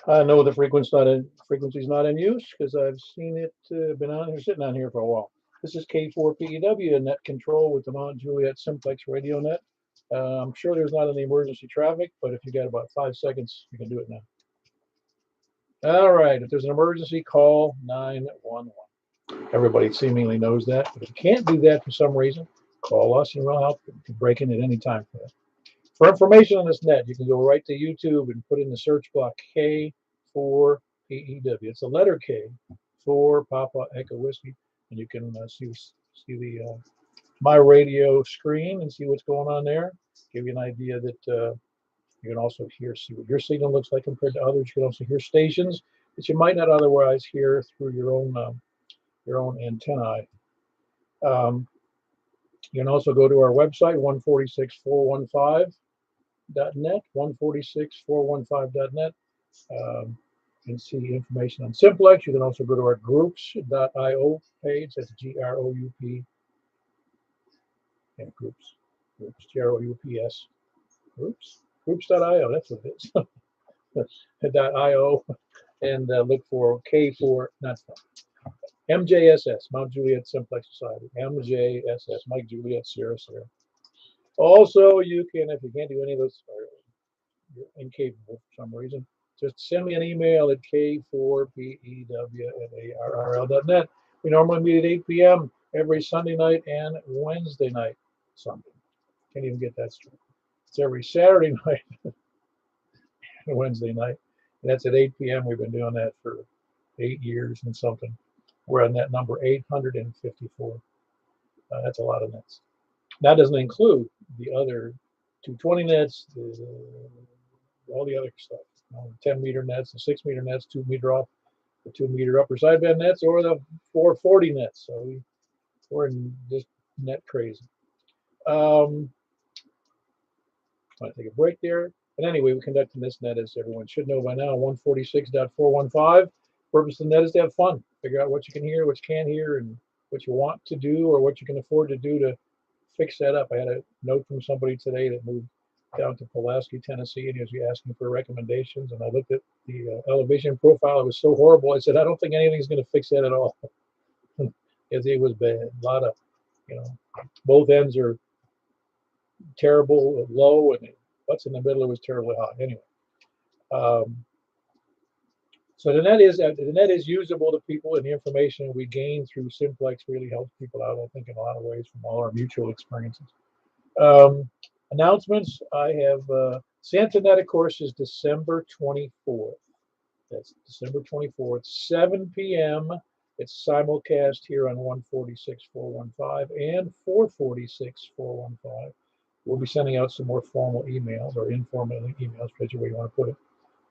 I know the frequency's not in use because I've seen it been on here, sitting on here for a while. This is K4PEW, net control with the Mount Juliet Simplex radio net. I'm sure there's not any emergency traffic, but if you got about 5 seconds, you can do it now. All right, if there's an emergency, call 911. Everybody seemingly knows that, but if you can't do that for some reason, call us and we'll help you. You can break in at any time for that. For information on this net, you can go right to YouTube and put in the search block K4PEW. It's the letter K for Papa Echo Whiskey, and you can see the my radio screen and see what's going on there. Give you an idea that you can also see what your signal looks like compared to others. You can also hear stations that you might not otherwise hear through your own antennae. You can also go to our website 146415.net, 146415.net, and see information on Simplex. You can also go to our groups.io page. That's GROUP. Yeah, groups, GROUPS. Groups.io. That's what it is. .io, and look for K4, not MJSS, Mount Juliet Simplex Society. MJSS, Mike Juliet Sierra Sierra. Also, you can, if you can't do any of those, or you're incapable for some reason, just send me an email at k4pew@arrl.net. We normally meet at 8 p.m. every Sunday night and Wednesday night. Sunday. Can't even get that straight. It's every Saturday night and Wednesday night. And that's at 8 p.m. We've been doing that for 8 years and something. We're on net number 854. That's a lot of nets. That doesn't include the other 220 nets, all the other stuff. 10-meter nets, the 6-meter nets, 2-meter off, the 2-meter upper sideband nets, or the 440 nets. So we're in just net crazy. I'm going to take a break there. But anyway, we're conducting this net, as everyone should know by now, 146.415. Purpose of the net is to have fun. Figure out what you can hear, what you can't hear, and what you want to do or what you can afford to do to fix that up. I had a note from somebody today that moved down to Pulaski, Tennessee, and he was asking for recommendations. And I looked at the elevation profile. It was so horrible. I said, I don't think anything's going to fix that at all. Because it was bad. A lot of, both ends are terrible, low, and what's in the middle was terribly high. Anyway. So the net is usable to people, and the information we gain through Simplex really helps people out, I think, in a lot of ways from all our mutual experiences. Announcements, I have Santa Net, of course, is December 24th. That's December 24th, 7 p.m. It's simulcast here on 146.415 and 446.415. We'll be sending out some more formal emails or informal emails, whichever way you want to put it.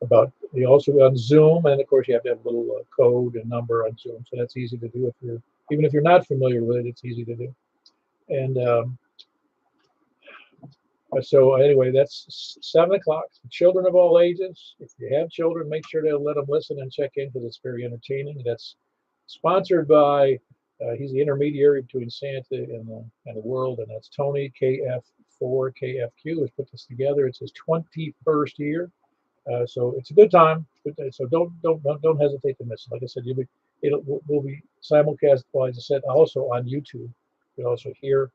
About you also on Zoom, and of course you have to have a little code and number on Zoom, so that's easy to do even if you're not familiar with it. It's easy to do. And so anyway, that's 7 o'clock. Children of all ages. If you have children, make sure to let them listen and check in because it's very entertaining. That's sponsored by. He's the intermediary between Santa and the world, and that's Tony KF4 KFQ has put this together. It's his 21st year. So it's a good time. So don't hesitate to miss it. Like I said, we'll be simulcast, as I said, also on YouTube. You can also hear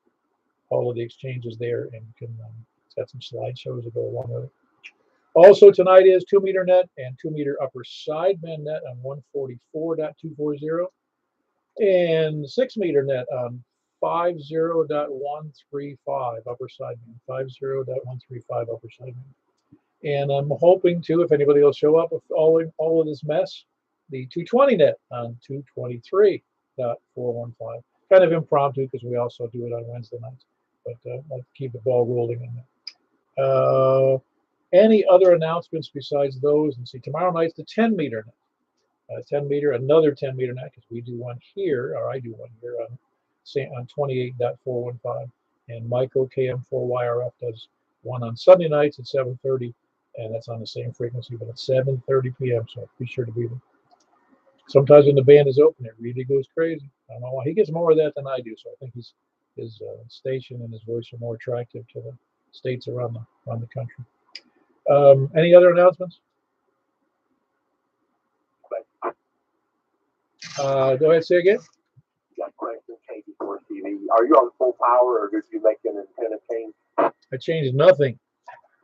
all of the exchanges there, and you can it's got some slideshows that go along with it. Also tonight is 2-meter net and 2-meter upper sideband net on 144.240, and 6-meter net on 50.135 upper sideband, 50.135 upper sideband. And I'm hoping to, if anybody will show up with all of this mess, the 220 net on 223.415. Kind of impromptu because we also do it on Wednesday nights, but I'll keep the ball rolling on that. Any other announcements besides those? And see, tomorrow night's the 10-meter net. 10-meter, another 10-meter net, because we do one here, or I do one here on 28.415, and Michael KM4YRF does one on Sunday nights at 7:30. And that's on the same frequency, but at 7:30 p.m. So be sure to be there. Sometimes when the band is open, it really goes crazy. I don't know why. He gets more of that than I do, so I think his station and his voice are more attractive to the states around the country. Any other announcements? Go ahead, say again. Got question, KG4 TV. Are you on full power or did you make an antenna change? I changed nothing.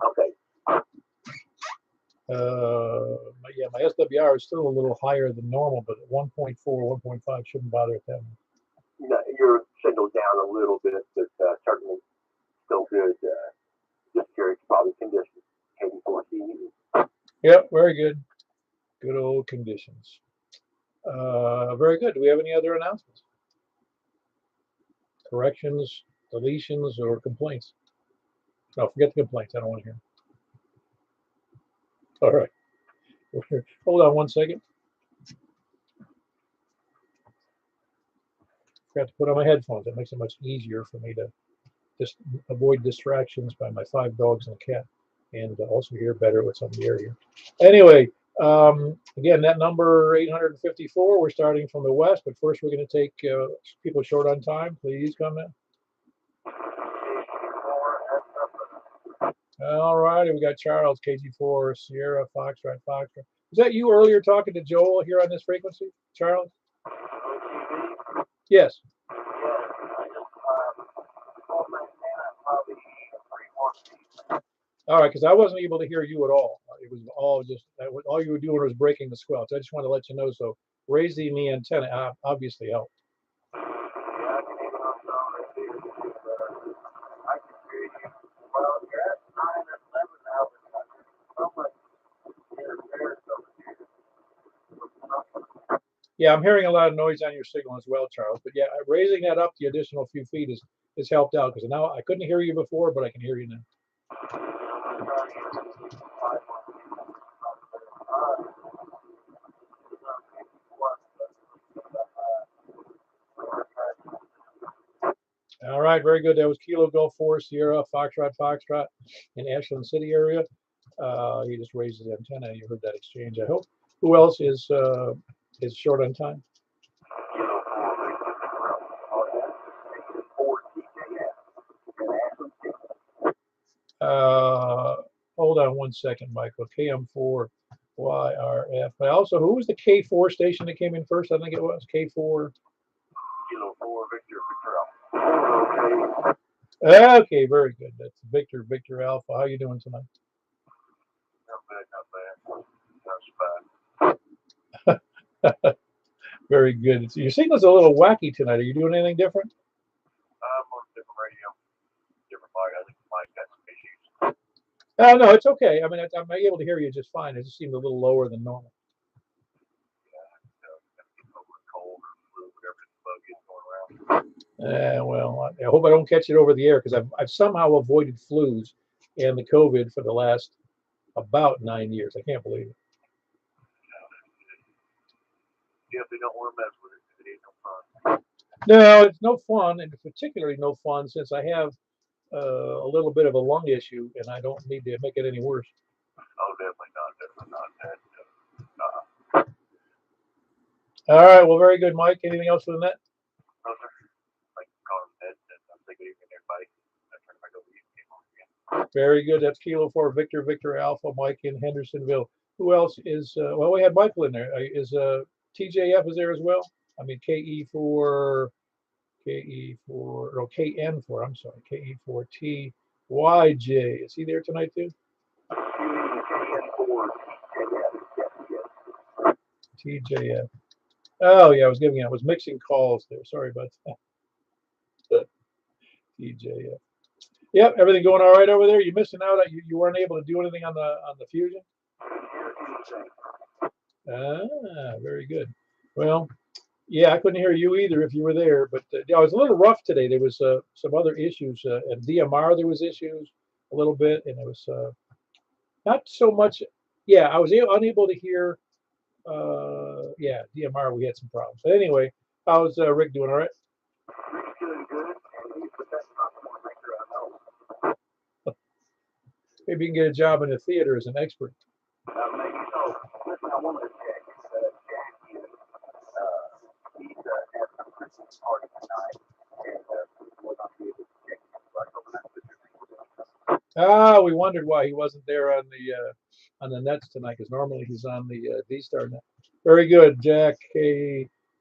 Okay. Yeah, my SWR is still a little higher than normal, but at 1.4, 1.5 shouldn't bother it that much. No, your signal's down a little bit, but certainly still good. Just curious about the conditions. KG4 TV. Yep, very good. Good old conditions. Very good. Do we have any other announcements? Corrections, deletions, or complaints? No, forget the complaints. I don't want to hear them. All right. Hold on one second. Forgot to put on my headphones. That makes it much easier for me to just avoid distractions by my 5 dogs and a cat, and also hear better with some of the air here. Anyway, again, that number 854. We're starting from the west, but first we're going to take people short on time. Please come in. All righty, we got Charles, KG4, Sierra, Foxtrot, Foxtrot. Was that you earlier talking to Joel here on this frequency, Charles? Yes. All right, because I wasn't able to hear you at all. It was all just, all you were doing was breaking the squelch. I just want to let you know, so raising the antenna obviously helped. Yeah, I'm hearing a lot of noise on your signal as well, Charles. But yeah, raising that up the additional few feet is helped out, because now I couldn't hear you before, but I can hear you now. All right, very good. That was Kilo Golf 4, Sierra, Foxtrot, Foxtrot in Ashland City area. He just raised his antenna. You heard that exchange, I hope. Who else is short on time? Hold on one second, Michael. KM4 YRF. But also, who was the K4 station that came in first? I think it was K4. Kilo 4 Victor Alpha. Okay, very good. That's Victor Alpha. How you doing tonight? Not bad. Very good. Your signal's a little wacky tonight. Are you doing anything different? I'm on a different radio, different mic. I think the mic got some issues. No, it's okay. I mean, I'm able to hear you just fine. It just seemed a little lower than normal. Cold or flu, whatever the bug is going around. Well, I hope I don't catch it over the air, because I've somehow avoided flus and the COVID for the last about 9 years. I can't believe it. Definitely don't want to mess with it because it ain't no fun. No, it's no fun, and particularly no fun since I have a little bit of a lung issue, and I don't need to make it any worse. Oh, definitely not. All right, well, very good, Mike. Anything else for the net? No, sir. Like call him Ned, and I'm thinking even everybody. I'm trying to make a lead game on again. Very good. That's Kilo 4 Victor Alpha, Mike in Hendersonville. Who else is? Well, we had Michael in there. Is TJF is there as well? I mean, KN4. I'm sorry, KE4TYJ. Is he there tonight too? TJF. Oh yeah, I was mixing calls there. Sorry about that. TJF. Yep, everything going all right over there? You missing out? You weren't able to do anything on the Fusion? Ah, very good. Well, yeah, I couldn't hear you either if you were there, but it was a little rough today. There was some other issues. At DMR, there was issues a little bit, and it was not so much. Yeah, I was unable to hear. Yeah, DMR, we had some problems. But anyway, how's Rick doing? All right? Rick's doing good. Maybe you can get a job in the theater as an expert. Maybe so. Listen, I wanted to check. Jackie party tonight, and we'll not be able to check him. But that's what you're We wondered why he wasn't there on the nets tonight, because normally he's on the D-Star net. Very good, Jack.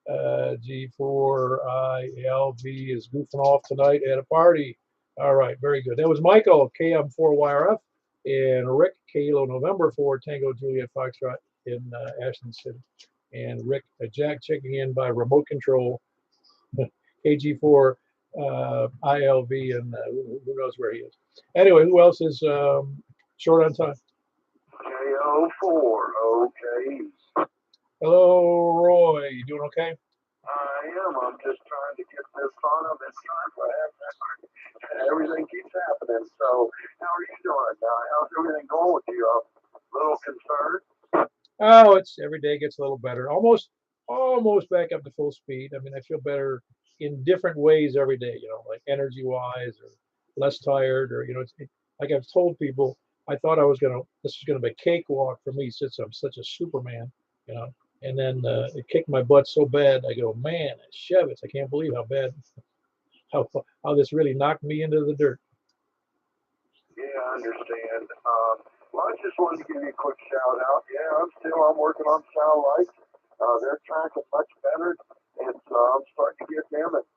G4ILV is goofing off tonight at a party. All right, very good. That was Michael, KM4YRF, and Rick, Kilo November 4 Tango Juliet Foxtrot in Ashland City. And Rick, Jack checking in by remote control, KG4 ILV, and who knows where he is. Anyway, who else is short on time? KO4, okay. Hello, Roy. You doing okay? I am. I'm just trying to get this on. I've been trying for half an hour. Everything keeps happening. So, how are you doing now? How's everything going with you? I'm a little concerned. Oh, it's every day gets a little better. Almost back up to full speed. I mean, I feel better in different ways every day. Like energy wise, or less tired, or like I've told people, I thought this was gonna be a cakewalk for me since I'm such a Superman. You know, and then it kicked my butt so bad. I go, man, Shevitz, I can't believe how bad, how this really knocked me into the dirt. Yeah, I understand. Well, I just wanted to give you a quick shout out. Yeah, I'm working on satellites. They're tracking much better, and I'm starting to get them and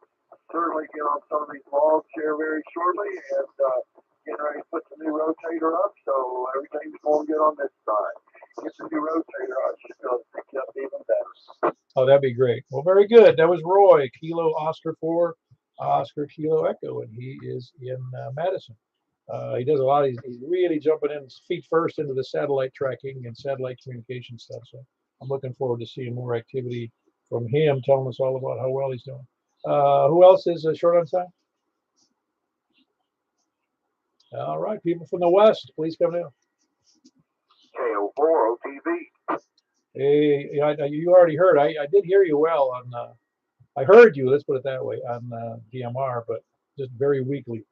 certainly get on some of these logs here very shortly, and getting ready to put the new rotator up, so everything's going good on this side. Get the new rotator out, should be able to pick it up even better. Oh, that'd be great. Well, very good. That was Roy, Kilo Oscar 4, Oscar Kilo Echo, and he is in Madison. He does a lot. He's really jumping in feet first into the satellite tracking and satellite communication stuff. So I'm looking forward to seeing more activity from him, telling us all about how well he's doing. Who else is short on time? All right, people from the West, please come down. KO4 OTV. Hey, you already heard. I did hear you well on. I heard you. Let's put it that way on DMR, but just very weakly.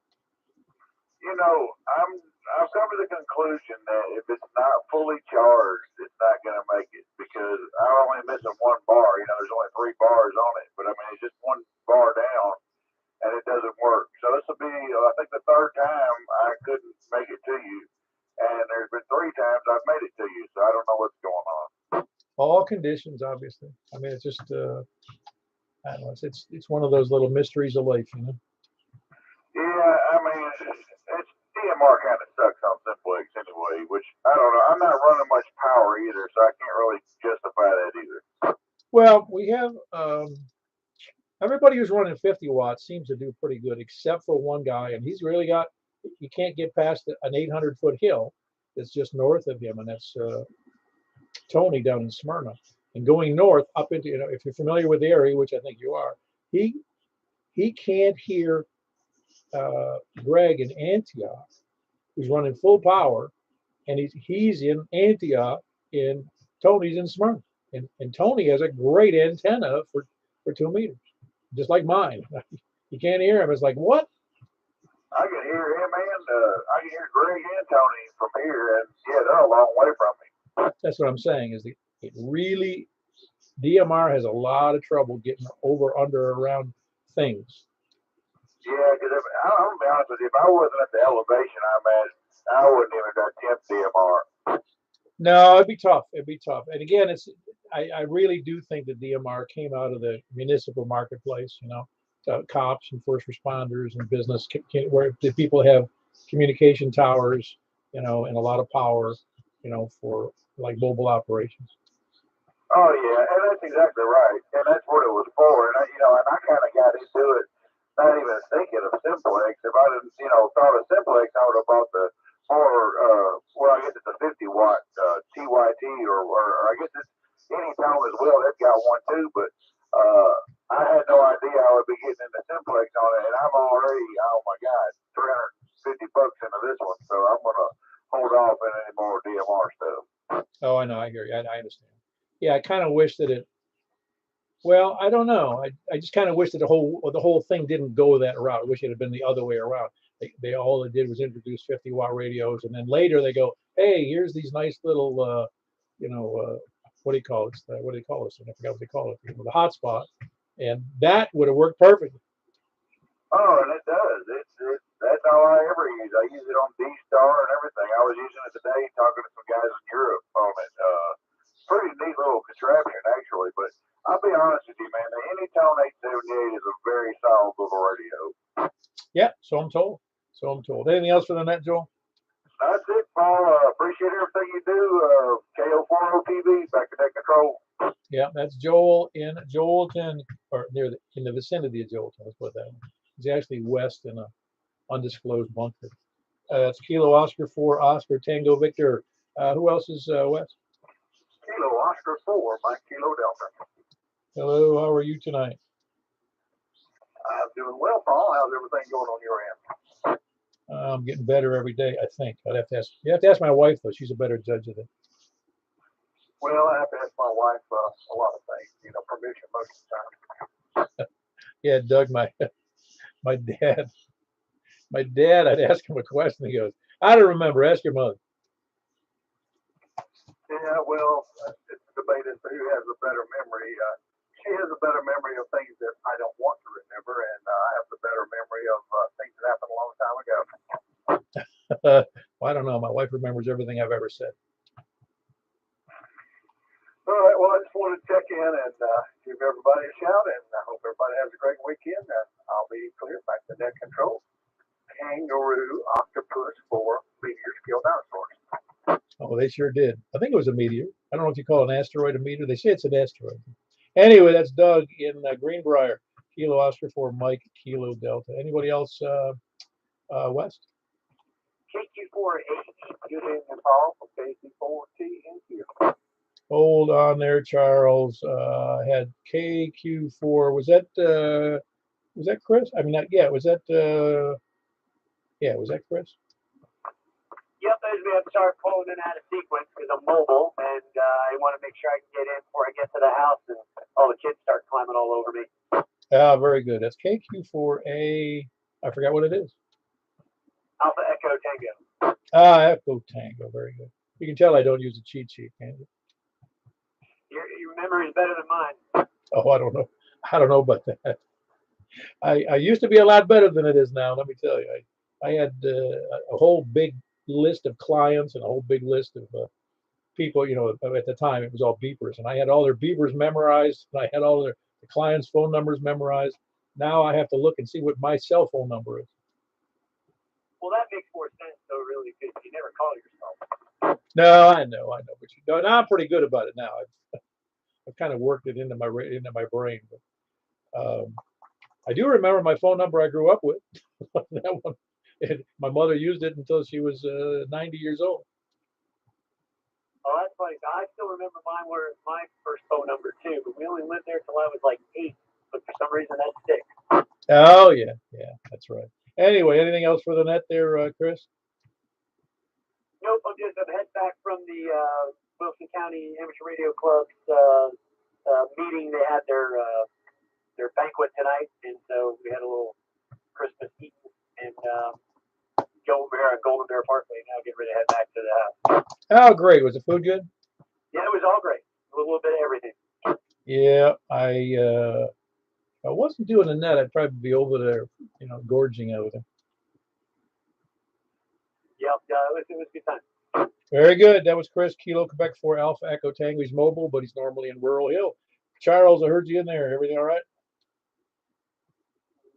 I've come to the conclusion that if it's not fully charged, it's not going to make it because I'm only missing one bar. There's only 3 bars on it, but I mean, it's just one bar down and it doesn't work. So this will be, I think, the 3rd time I couldn't make it to you. And there's been 3 times I've made it to you. So I don't know what's going on. All conditions, obviously. I mean, it's just, I don't know, it's one of those little mysteries of life, Yeah, I mean, it's DMR kind of sucks on Simplex anyway, which I don't know. I'm not running much power either, so I can't really justify that either. Well, we have everybody who's running 50 watts seems to do pretty good, except for one guy, and he's really got. You can't get past an 800-foot hill that's just north of him, and that's Tony down in Smyrna. And going north up into, if you're familiar with the area, which I think you are, he can't hear Greg in Antioch, who's running full power, and he's in Antioch, and Tony's in Smyrna, and Tony has a great antenna for 2 meters, just like mine. You can't hear him. It's like, what? I can hear him and I can hear Greg and Tony from here, and yeah, they're a long way from me. That's what I'm saying. Is it really DMR has a lot of trouble getting over, under, around things. Yeah, because I'm gonna be honest with you, if I wasn't at the elevation I'm at, I wouldn't even attempt DMR. No, it'd be tough. It'd be tough. And again, I really do think that DMR came out of the municipal marketplace. Cops and first responders and business, where the people have communication towers, and a lot of power, for like mobile operations. Oh yeah, and that's exactly right, and that's what it was for. And I kind of got into it, not even thinking of Simplex. If I didn't, thought of Simplex, I would have bought the more, well, I guess it's a 50-watt TYT, or I guess it's Anytime as well. They've got one too, but I had no idea I would be getting into Simplex on it, and I'm already, oh my God, $350 into this one, so I'm gonna hold off on any more DMR stuff. Oh, I know, I hear you. I understand. Yeah, I kind of wish that well, I don't know. I just kind of wish that the whole thing didn't go that route. I wish it had been the other way around. They all it did was introduce 50-watt radios, and then later they go, hey, here's these nice little, what do you call it? What do they call this? I forgot what they call it. The hotspot, and that would have worked perfectly. Oh, and it does. That's all I ever use. I use it on D Star and everything. I was using it today, talking to some guys in Europe on it. Pretty neat little contraption, actually. But I'll be honest with you, man. The Anytone 878 is a very solid little radio. Yeah, so I'm told. So I'm told. Anything else for the net, Joel? That's it, Paul. Appreciate everything you do. KO40TV, back to net control. Yeah, that's Joel in Joelton, or in the vicinity of Joelton. Let's put it that way. He's actually west in a undisclosed bunker. That's Kilo Oscar 4 Oscar Tango Victor. Who else is west? Kilo Oscar 4, Mike Kilo Delta. Hello, how are you tonight? I'm doing well, Paul. How's everything going on your end? I'm getting better every day, I think. I'd have to ask. You have to ask my wife, though. She's a better judge of it. Well, I have to ask my wife a lot of things, permission most of the time. Yeah, Doug, my dad. My dad, I'd ask him a question. He goes, I don't remember. Ask your mother. Yeah, well, it's a debate as to who has a better memory. She has a better memory of things that I don't want to remember, and I have the better memory of things that happened a long time ago. Well, I don't know. My wife remembers everything I've ever said. All right, well, I just wanted to check in and give everybody a shout, and I hope everybody has a great weekend. I'll be clear back to net control. Kangaroo, octopus, 4 meteor scale dinosaurs. Oh, they sure did. I think it was a meteor. I don't know if you call an asteroid a meteor. They say it's an asteroid. Anyway, that's Doug in Greenbrier. Kilo Oscar 4 Mike Kilo Delta. Anybody else west? KQ4AE, good evening, Paul, from KQ4TNQ. Hold on there, Charles. Had KQ4. Was that Chris? I mean, yeah. Was that was that Chris? Yep, as we have to start pulling in out of sequence because I'm mobile and I want to make sure I can get in before I get to the house and all the kids start climbing all over me. Ah, very good. That's KQ4A. I forgot what it is. Alpha Echo Tango. Ah, Echo Tango. Very good. You can tell I don't use a cheat sheet, can you? Your memory is better than mine. Oh, I don't know. I don't know about that. I used to be a lot better than it is now. Let me tell you. I had a whole big list of clients and a whole big list of people. At the time it was all beepers, and I had all their beepers memorized, and I had all the clients' phone numbers memorized. Now I have to look and see what my cell phone number is. Well, that makes more sense, though, really, because you never call yourself. No, I know, but now I'm pretty good about it now. I've kind of worked it into my brain. But, I do remember my phone number I grew up with. That one, my mother used it until she was 90 years old. Oh, that's funny. I still remember mine were my first phone number too, but we only lived there till I was like 8. But for some reason that sticks. Oh yeah, that's right. Anyway, anything else for the net there, Chris? Nope, I'm heading back from the Wilson County Amateur Radio Club's meeting. They had their banquet tonight, and so we had a little Christmas eating and go over here at Golden Bear Parkway. Now get ready to head back to the house. Oh, great. Was the food good? Yeah, it was all great. A little bit of everything. Yeah, if I wasn't doing the net, I'd probably be over there, gorging over there. Yep, it was a good time. Very good. That was Chris, Kilo Quebec 4 Alpha Echo Tango. He's mobile, but he's normally in Rural Hill. Charles, I heard you in there. Everything all right?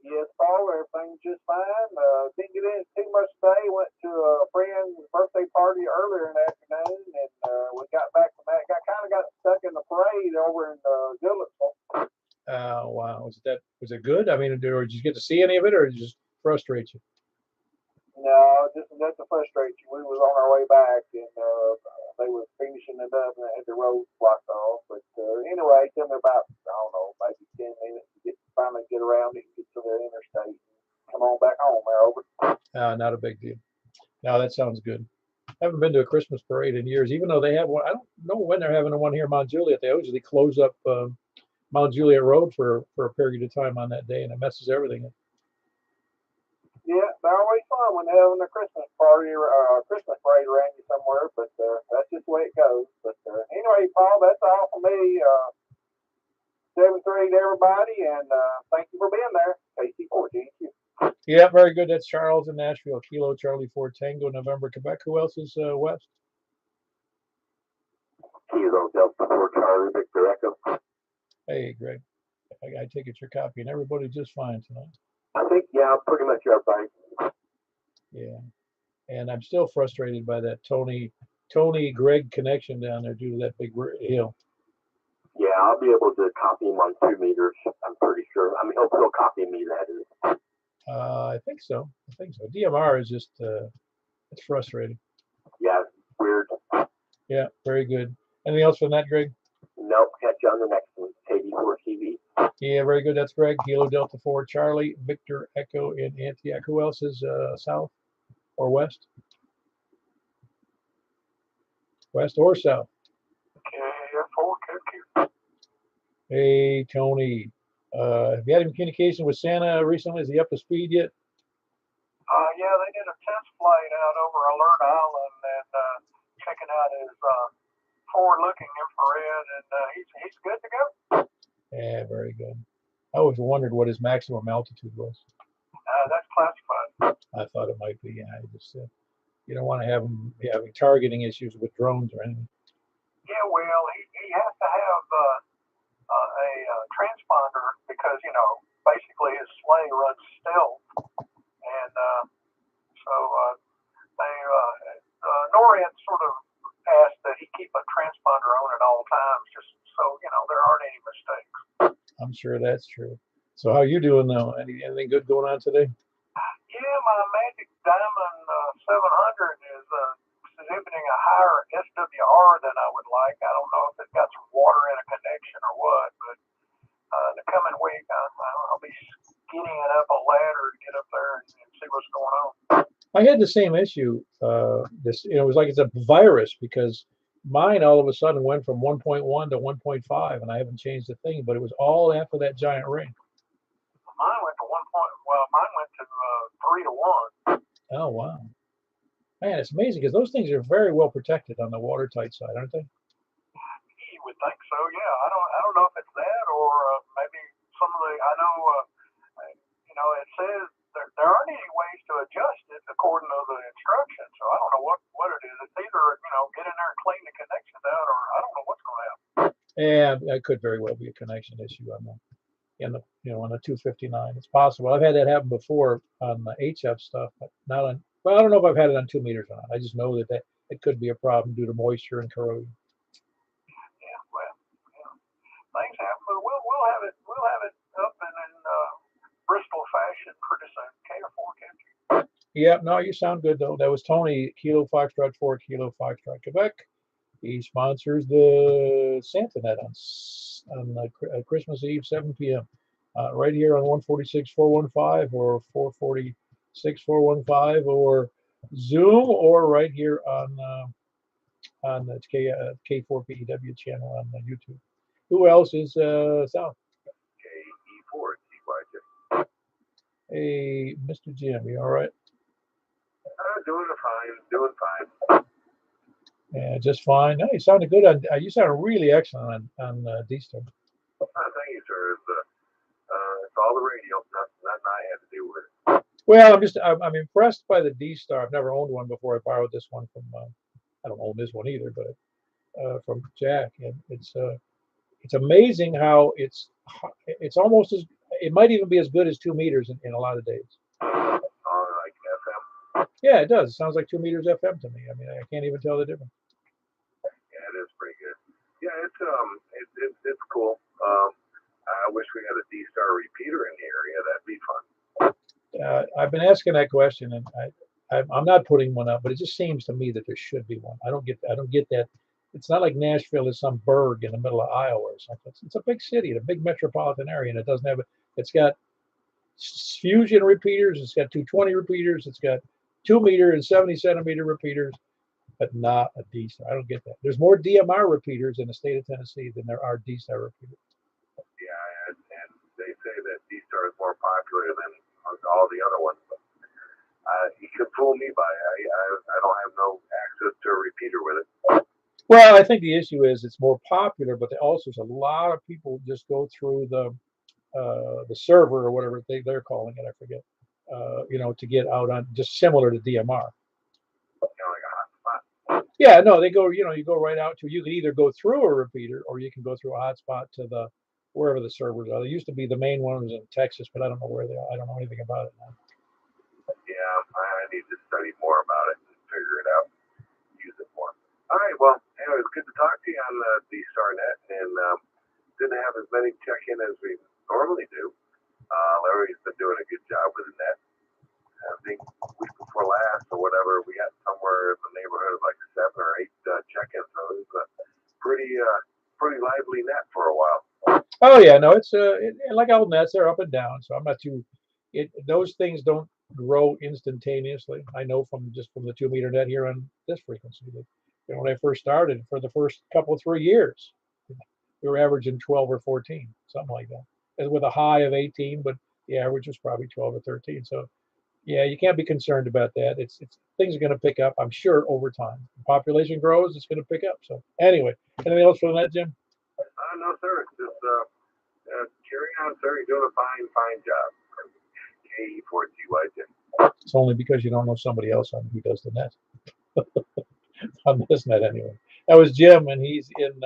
Yes, Paul, everything's just fine. Didn't get in too much today. Went to a friend's birthday party earlier in the afternoon, and we got back from that. Got stuck in the parade over in Goodlettsville. Oh, wow. Was it good? I mean, or did you get to see any of it, or did it just frustrate you? No, just enough to frustrate you. We was on our way back, and they were finishing it up, and they had the road blocked off. But anyway, it took me about, I don't know, maybe 10 minutes to finally get around it and get to the interstate. Come on back home there, over. Not a big deal. No, that sounds good. I haven't been to a Christmas parade in years, even though they have one. I don't know when they're having one here in Mount Juliet. They usually close up Mount Juliet Road for a period of time on that day, and it messes everything up. Yeah, they're always fun when they're having a Christmas party or a Christmas parade around you somewhere, but that's just the way it goes. But anyway, Paul, that's all for me. 7-3 to everybody, and thank you for being there. KC4, GQ. Yeah, very good. That's Charles in Nashville. Kilo Charlie 4 Tango November Quebec. Who else is west? Kilo Delta 4 Charlie Victor Echo. Hey, Greg. I take it you're copying everybody just fine tonight. I think, yeah, pretty much everybody. Yeah. And I'm still frustrated by that Tony Greg connection down there due to that big hill. Yeah, I'll be able to copy him on 2 meters. I'm pretty sure. I mean, he'll copy me, that is. I think so. DMR is just it's frustrating. Yeah, weird. Yeah, very good. Anything else from that, Greg? Nope. Catch you on the next one. KD4 TV. Yeah, very good. That's Greg. Kilo Delta 4 Charlie Victor Echo in Antioch. Who else is south or west? West or south? KF4 Hey, Tony. Have you had any communication with Santa recently? Is he up to speed yet? Yeah, they did a test flight out over Alert Island and checking out his forward-looking infrared, and he's good to go. Yeah, very good. I always wondered what his maximum altitude was. That's classified. I thought it might be. Yeah, I just you don't want to have him having targeting issues with drones or anything. Yeah, well, he has to have a transponder because, basically his sleigh runs stealth. And so NORAD sort of asked that he keep a transponder on at all times just so, there aren't any mistakes. I'm sure that's true. So how you doing though? Anything good going on today? Yeah, my Magic Diamond 700 is exhibiting a higher SWR than I would like. I don't know if it's got some water in a connection or what, but the coming week I'll be skinning it up a ladder to get up there and see what's going on. I had the same issue. It was like it's a virus because mine all of a sudden went from 1.1 to 1.5, and I haven't changed a thing. But it was all after that giant rain. Mine went to 3 to 1. Oh wow, man, it's amazing because those things are very well protected on the watertight side, aren't they? You would think so, yeah. I don't know if it's that or maybe some of the. I know, it says there aren't any ways to adjust it according to the instructions. So I don't know what it is. It's either get in there and clean the connections out, or I don't know what's going to happen. Yeah, it could very well be a connection issue on the on the 259. It's possible. I've had that happen before on the HF stuff, but not on. Well, I don't know if I've had it on 2 meters or not. I just know that it could be a problem due to moisture and corrosion. Yeah, well, things happen, but we'll have it up and in Bristol fashion pretty soon. KF4 Yeah, no, you sound good though. That was Tony, Kilo Foxtrot 4 Kilo Foxtrot Quebec. He sponsors the Santa Net on Christmas Eve, 7 p.m. Right here on 146.415 or 446.415 or Zoom or right here on the K4PEW channel on YouTube. Who else is south? KE4 TYJ. Hey, Mr. Jim, you all right? Doing fine. Yeah, just fine. No, you sounded good on. You sounded really excellent on D-Star. Thank you, sir. It's all the radio. Nothing I had to do with it. Well, I'm impressed by the D-Star. I've never owned one before. I borrowed this one from. I don't own this one either, but from Jack, and it's amazing how it's almost as. It might even be as good as 2 meters in a lot of days. Like FM. Yeah, it does. It sounds like 2 meters FM to me. I mean, I can't even tell the difference. Yeah, it is pretty good. Yeah, it's cool. I wish we had a D-Star repeater in the area. That'd be fun. I've been asking that question, and I'm not putting one up, but it just seems to me that there should be one. I don't get that. It's not like Nashville is some burg in the middle of Iowa or something. It's a big city, a big metropolitan area, and it doesn't have it. It's got fusion repeaters. It's got 220 repeaters. It's got 2 meter and 70 centimeter repeaters, but not a D-Star. I don't get that. There's more DMR repeaters in the state of Tennessee than there are D-Star repeaters. Yeah, and they say that D-Star is more popular than all the other ones. You could fool me by I don't have no access to a repeater with it. Well, I think the issue is it's more popular, but also there's a lot of people just go through the server or whatever they're calling it. I forget. To get out on just similar to DMR. Like a hotspot. Yeah, no, they go. You go right out to. You can either go through a repeater or you can go through a hotspot to the wherever the servers are. They used to be the main ones in Texas, but I don't know where they are. I don't know anything about it now. Yeah, I need to study more about it and figure it out, use it more. All right, well, anyway, it's good to talk to you on the StarNet, and good to have as many check-in as we normally do. Larry's been doing a good job with the net. I think week before last or whatever, we had somewhere in the neighborhood of like 7 or 8 check-ins. So it was a pretty lively net for a while. Oh yeah, no, it's like all nets, they're up and down. So I'm not too. Those things don't grow instantaneously. I know from the 2 meter net here on this frequency that when I first started for the first couple 3 years, we were averaging 12 or 14, something like that, and with a high of 18, but the average was probably 12 or 13. So yeah, you can't be concerned about that. It's things are going to pick up, I'm sure, over time. The population grows, it's going to pick up. So anyway, anything else for that, Jim? No, sir. It's just carry on, sir. You're doing a fine job. KE4GYJ. It's only because you don't know somebody else on who does the net on this net anyway. That was Jim, and he's in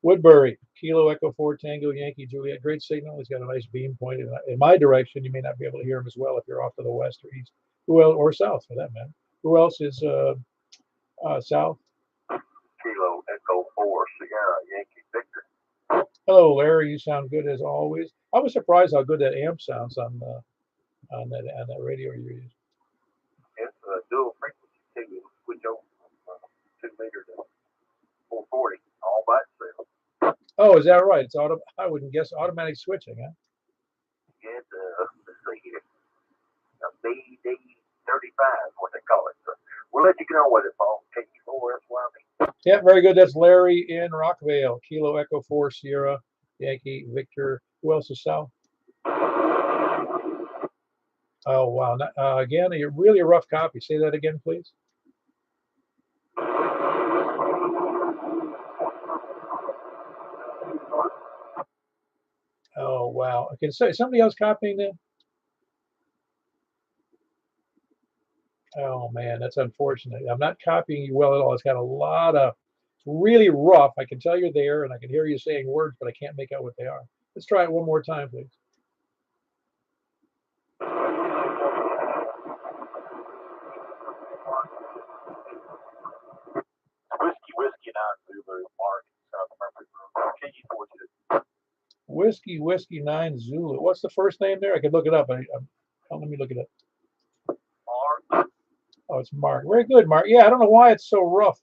Woodbury. Kilo Echo 4 Tango Yankee Juliet. Great signal. He's got a nice beam pointed in my direction. You may not be able to hear him as well if you're off to the west or east. Who else, or south for that matter? Who else is south? Kilo Echo 4 Sierra Yankee Victor. Hello, Larry. You sound good as always. I was surprised how good that amp sounds on that radio you use. It's a dual frequency signal switch over from 2 meter to 440 all by itself. Oh, is that right? It's I wouldn't guess automatic switching, huh? It's let's see here, a BD35 what they call it. So we'll let you know what it falls. KE4SYB. Yeah, very good. That's Larry in Rockvale. Kilo Echo 4 Sierra Yankee Victor. Who else is south? Oh wow! Again, a really rough copy. Say that again, please. Oh wow! Can somebody else copying that? Oh man, that's unfortunate. I'm not copying you well at all. It's got a lot of. It's really rough. I can tell you're there, and I can hear you saying words, but I can't make out what they are. Let's try it one more time, please. Whiskey 9 Zulu Mark South Africa. KE42. Whiskey 9 Zulu. What's the first name there? I could look it up. Let me look it up. Mark. Oh, it's Mark. Very good, Mark. Yeah, I don't know why it's so rough.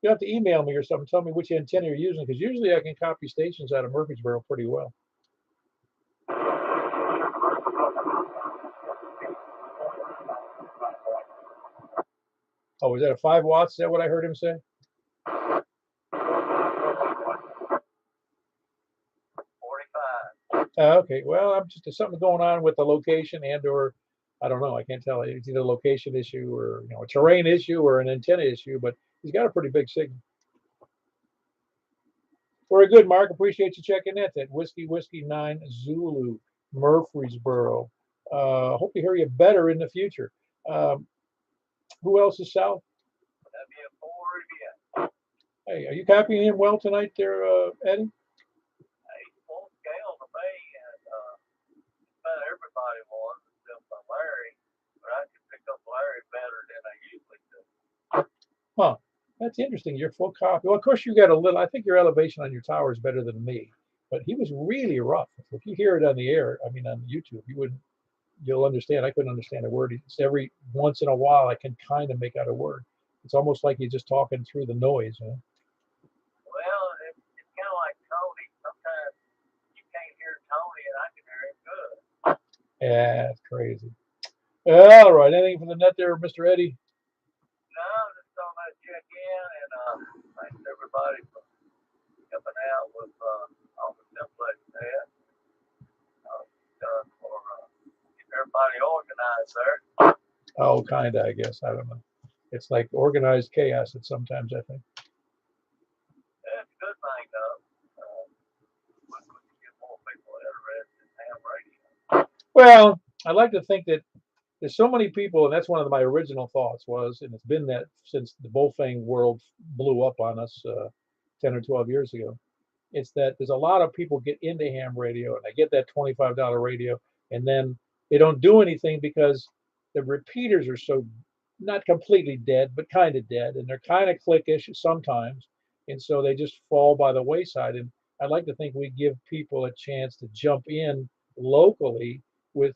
You have to email me or something. Tell me which antenna you're using, because usually I can copy stations out of Murfreesboro pretty well. Oh, is that a 5 watts? Is that what I heard him say? 45. Okay. Well, I'm just there's something going on with the location or I don't know. I can't tell. It's either a location issue or a terrain issue or an antenna issue. But he's got a pretty big signal. Very good, Mark. Appreciate you checking in. That Whiskey 9 Zulu Murfreesboro. Hope to hear you better in the future. Who else is south? That'd be a 4 again. Hey, are you copying him well tonight there, Eddie? Hey, full scale to me, and about everybody was, except for Larry, but I can pick up Larry better than I usually do. Huh. That's interesting. Your full copy. Well, of course, you got a little. I think your elevation on your tower is better than me, but he was really rough. If you hear it on the air, I mean on YouTube, you'll understand. I couldn't understand a word. It's every once in a while I can kind of make out a word. It's almost like you're just talking through the noise. Well, it's kind of like Tony. Sometimes you can't hear Tony, and I can hear him good. Yeah, it's crazy. All right. Anything for the net there, Mr. Eddie? No, just on that check in, and thanks everybody for helping out with all the Simplexton Net. Done for getting everybody organized there. Oh, kind of, I guess. I don't know. It's like organized chaos at sometimes, I think. Well, I like to think that there's so many people, and that's one of my original thoughts was, and it's been that since the Bullfang world blew up on us 10 or 12 years ago. It's that there's a lot of people get into ham radio and they get that $25 radio, and then they don't do anything because the repeaters are so not completely dead, but kind of dead, and they're kind of cliquish sometimes, and so they just fall by the wayside. And I'd like to think we give people a chance to jump in locally with,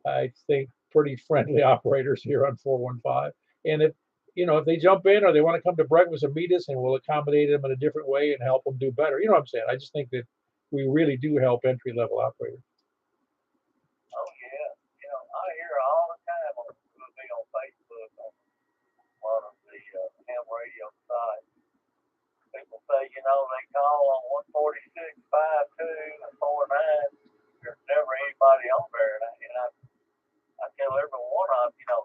I think, pretty friendly operators here on 415. And if if they jump in or they want to come to breakfast and meet us, and we'll accommodate them in a different way and help them do better. You know what I'm saying? I just think that we really do help entry level operators. Oh yeah, I hear all the time on Facebook on a lot of the ham radio sites. People say, they call on 146, 52, and 49. There's never anybody on there, and I tell every one of them,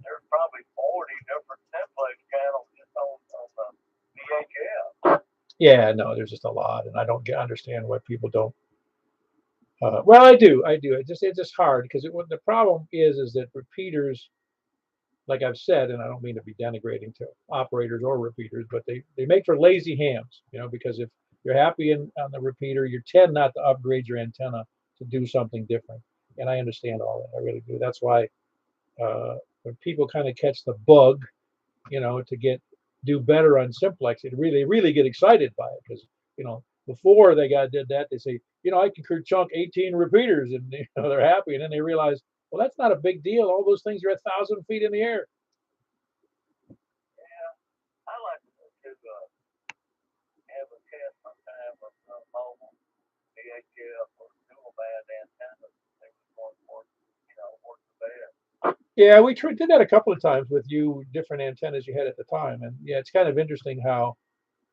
there's probably 40 different Simplex channels just on the VHF. Yeah, no, there's just a lot, and I don't understand why people don't. Well, I do. It's just hard because the problem is that repeaters, like I've said, and I don't mean to be denigrating to operators or repeaters, but they make for lazy hams, because if you're happy on the repeater, you tend not to upgrade your antenna to do something different. And I understand all that. I really do. That's why when people kind of catch the bug, to do better on Simplex, it really get excited by it because, before they did that, they say, I can chunk 18 repeaters and they're happy. And then they realize, well, that's not a big deal. All those things are 1,000 feet in the air. Yeah, I like to have a test sometime with mobile VHF or dual band antennas. They was going for, work the best. Yeah, we did that a couple of times with different antennas you had at the time. And yeah, it's kind of interesting how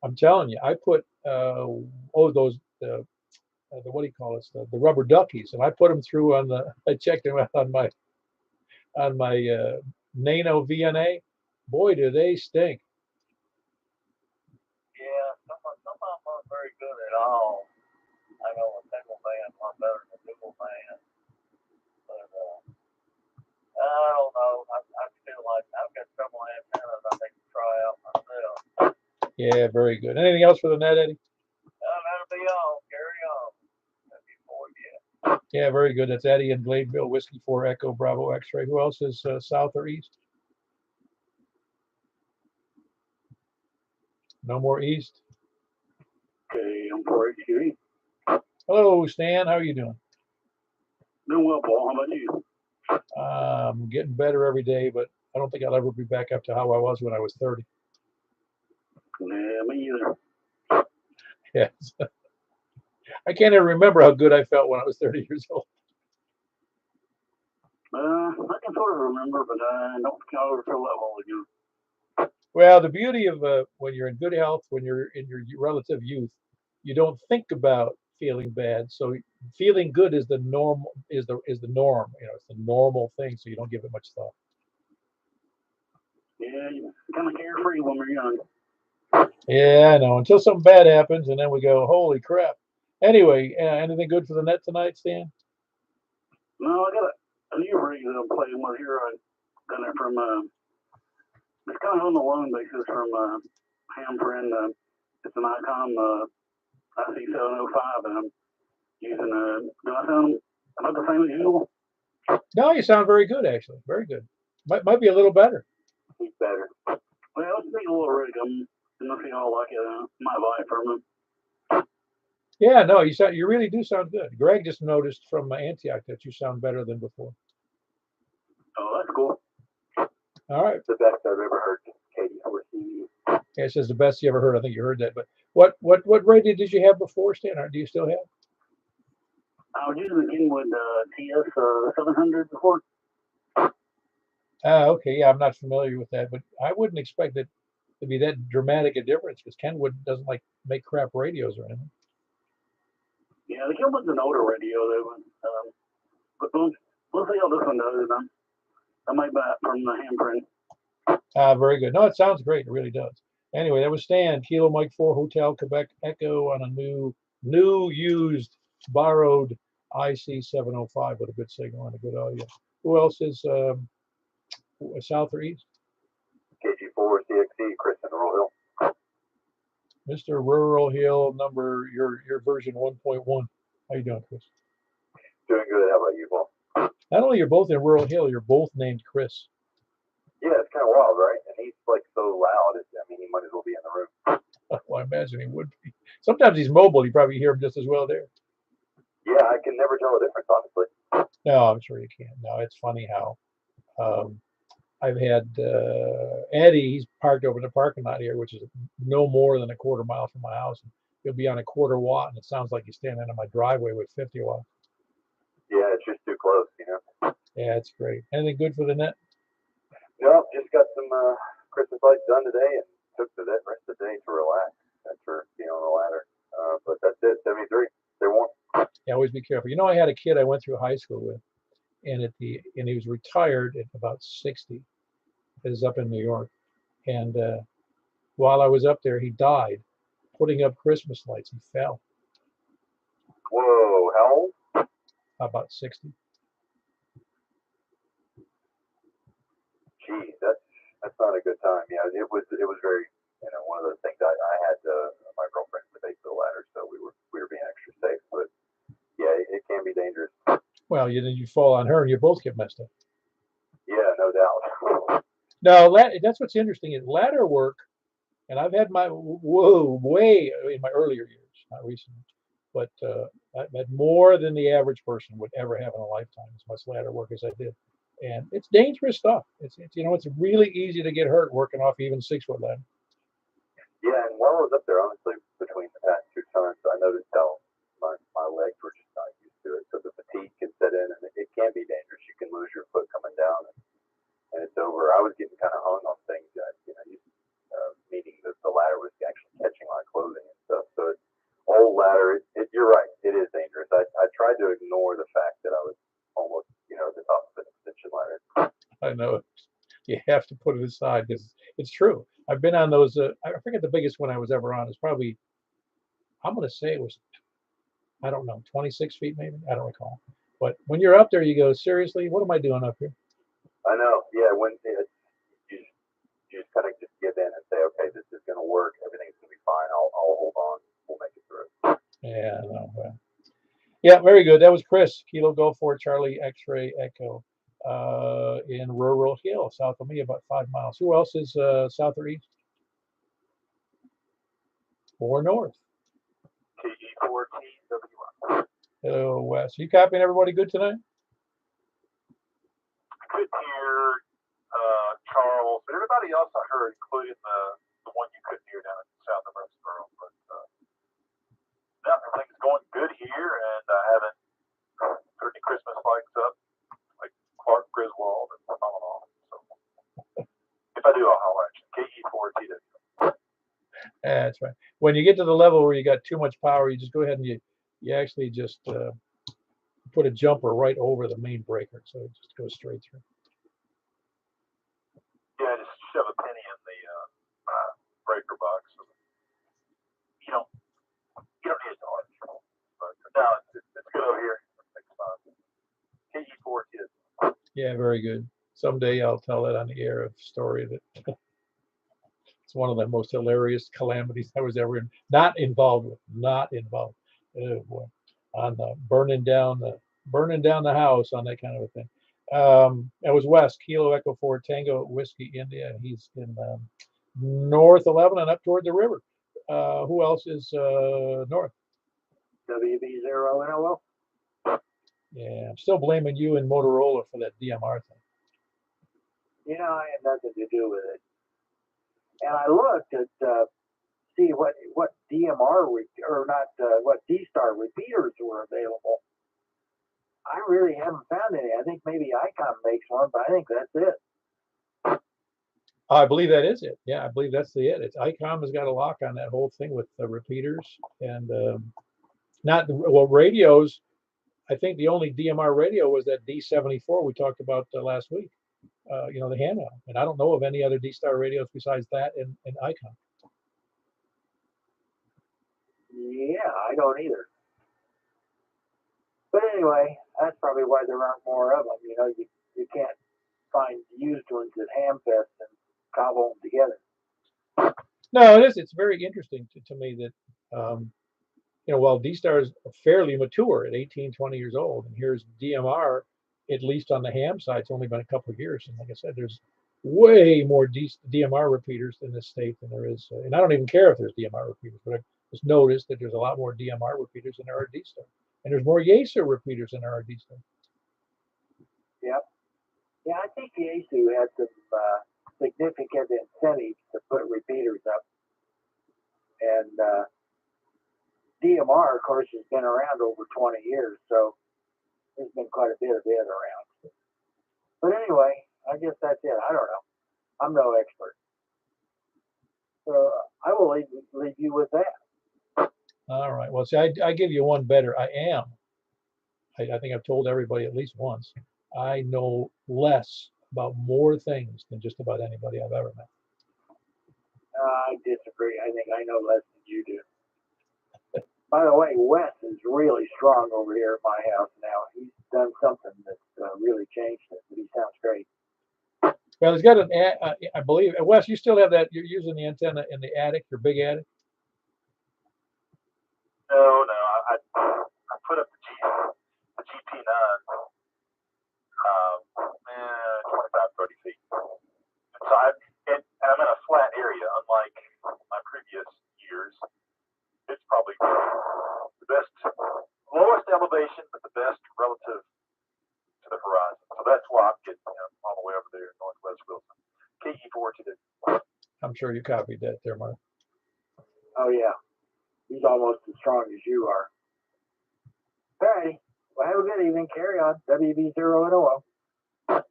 I'm telling you, I put, those, the what do you call it, the rubber duckies, and I put them through I checked them out on my Nano VNA. Boy, do they stink. Yeah, some of them aren't very good at all. I know a single band one better than a dual band, but I don't know. I feel like I've got several antennas I think to try out myself. Yeah, very good. Anything else for the net, Eddie? That'll be all. Carry on. That'll be for you. Yeah, very good. That's Eddie in Gladeville, Whiskey 4 Echo Bravo X-ray. Who else is south or east? No more east. Okay, I'm 4HQE. Hello, Stan. How are you doing? Doing well, Paul. How about you? I'm getting better every day, but I don't think I'll ever be back up to how I was when I was 30. Yeah, me either. Yes. I can't even remember how good I felt when I was 30 years old. I can sort of remember, but I don't think I'll ever feel that well again. Well, the beauty of when you're in good health, when you're in your relative youth, you don't think about feeling bad. So feeling good is the norm. Is the norm. It's the normal thing. So you don't give it much thought. Yeah, you're kind of carefree when we're young. Yeah, I know. Until something bad happens, and then we go, "Holy crap!" Anyway, anything good for the net tonight, Stan? No, I got a new rig that I'm playing with here. I got it from it's kind of on the loan basis from ham friend. It's an Icon IC705, and I'm using do I sound about the same as usual? No, you sound very good, actually. Very good. Might be a little better. He's better. Well, it's a little rig. I'm gonna see how I like it. Might buy it from him. Yeah, no, you really do sound good. Greg just noticed from Antioch that you sound better than before. Oh, that's cool. All right. The best I've ever heard, Katie. Yeah, it says the best you ever heard. I think you heard that. But what radio did you have before, Stan? Or do you still have? I was using the Kenwood TS 700 before. Okay. Yeah, I'm not familiar with that, but I wouldn't expect it to be that dramatic a difference because Kenwood doesn't make crap radios or anything. Yeah, the Kenwood's an older radio though. But we'll see how this one does. I might buy it from the handprint. Very good. No, it sounds great. It really does. Anyway, that was Stan, Kilo Mike 4 Hotel Quebec Echo on a new used borrowed IC 705 with a good signal and a good audio. Who else is south or east? KG4 CXC, Chris in Rural Hill. Mr. Rural Hill number, your version 1.1. How you doing, Chris? Doing good. How about you, Paul? Not only you're both in Rural Hill, you're both named Chris. Yeah, it's kind of wild, right? And he's like so loud. I mean, he might as well be in the room. Well, I imagine he would be. Sometimes he's mobile. You probably hear him just as well there. Yeah, I can never tell the difference, honestly. No, I'm sure you can. No, it's funny how I've had Eddie. He's parked over in the parking lot here, which is no more than a quarter mile from my house. He'll be on a quarter watt, and it sounds like he's standing in my driveway with 50 watts. Yeah, it's just too close, you know. Yeah, it's great. Anything good for the net? No, just got some Christmas lights done today and took the rest of the day to relax after being on the ladder. But that's it, 73. They're warm. Yeah, always be careful. You know, I had a kid I went through high school with, and he was retired at about 60. He was up in New York, and while I was up there, he died putting up Christmas lights. He fell. Whoa, how old? About 60. Geez, that's not a good time. Yeah, it was very, you know, one of those things. I had my girlfriend at the base of the ladder, so we were being extra safe. But yeah, it can be dangerous. Well, you fall on her, and you both get messed up. Yeah, no doubt. No, that's what's interesting is ladder work, and I've had my way in my earlier years, not recently, but I've had more than the average person would ever have in a lifetime, as much ladder work as I did. And it's dangerous stuff. It's you know, it's really easy to get hurt working off even 6-foot ladder. Yeah, and while I was up there, honestly, between the past 2 times, I noticed how my legs were just not used to it. So the fatigue can set in, and it can be dangerous. You can lose your foot coming down, and it's over. I was getting kind of hung on things that, you know, meaning that the ladder was actually catching my clothing and stuff. So it's old ladder. You're right. It is dangerous. I tried to ignore the fact that I was almost, you know, at the top of an extension ladder. I know you have to put it aside because it's true. I've been on those. I forget the biggest one I was ever on. It's probably, I'm going to say it was, I don't know, 26 feet maybe. I don't recall. But when you're up there, you go, seriously, what am I doing up here? I know. Yeah, when you just kind of just give in and say, okay, this is going to work. Everything's going to be fine. I'll hold on. We'll make it through. Yeah, no, well. Yeah, very good. That was Chris, Kilo Golf 4 Charlie X-Ray Echo in Rural Hill, south of me, about 5 miles. Who else is south or east? Or north? KG4TW1. Hello, west. You copying everybody good tonight? Couldn't hear Charles, but everybody else I heard, including the one you couldn't hear down in south of Murfreesboro. But no, everything's going good here, and I haven't put any Christmas lights up like Clark Griswold and on. So if I do, I'll holler at you. KE4TW. That's right. When you get to the level where you got too much power, you just go ahead and you actually just put a jumper right over the main breaker, so it just goes straight through. Yeah, just shove a penny in the breaker box. So you don't need it to hard control. But no, it's good over here. KE4 kids. Yeah, very good. Someday I'll tell that on the air of story that it's one of the most hilarious calamities I was ever not involved with. Not involved. Oh boy, on the burning down the house on that kind of a thing. It was West, Kilo Echo 4 Tango Whiskey India. He's in north 11 and up toward the river. Who else is north? WB0NOL. Yeah, I'm still blaming you and Motorola for that DMR thing. You know, I had nothing to do with it. And I looked at see what DMR or not what D-Star repeaters were available. I really haven't found any. I think maybe Icom makes one, but I think that's it. I believe that is it. Yeah, I believe that's it. It's ICOM has got a lock on that whole thing with the repeaters and radios. I think the only DMR radio was that D74 we talked about last week. You know, the handheld, and I don't know of any other D-Star radios besides that and ICOM. Yeah, I don't either. But anyway, that's probably why there aren't more of them. You know, you can't find used ones at Hamfest and cobble them together. No, it is. It's very interesting to me that, while D-Star is fairly mature at 18, 20 years old, and here's DMR, at least on the ham side, it's only been a couple of years. And like I said, there's way more DMR repeaters in this state than there is. And I don't even care if there's DMR repeaters, but I just noticed that there's a lot more DMR repeaters than there are D-Star. And there's more Yaesu repeaters than there are D-Star. Yep. Yeah, I think the ASU had some significant incentives to put repeaters up. And DMR, of course, has been around over 20 years, so there's been quite a bit of it around. But anyway, I guess that's it. I don't know. I'm no expert. So I will leave you with that. All right. Well, see, I give you one better. I think I've told everybody at least once. I know less about more things than just about anybody I've ever met. I disagree. I think I know less than you do. By the way, Wes is really strong over here at my house now. He's done something that's really changed it, but he sounds great. Well, he's got I believe, Wes, you still have that, you're using the antenna in the attic, your big attic? No, I put up the GP9, 25, 30 feet. And so and I'm in a flat area, unlike my previous years. It's probably the best, lowest elevation, but the best relative to the horizon. So that's why I'm getting all the way over there in Northwest Wilson. KE422. I'm sure you copied that there, Mark. Oh, yeah. He's almost as strong as you are. All right. Well, have a good evening. Carry on. WB0 and OO.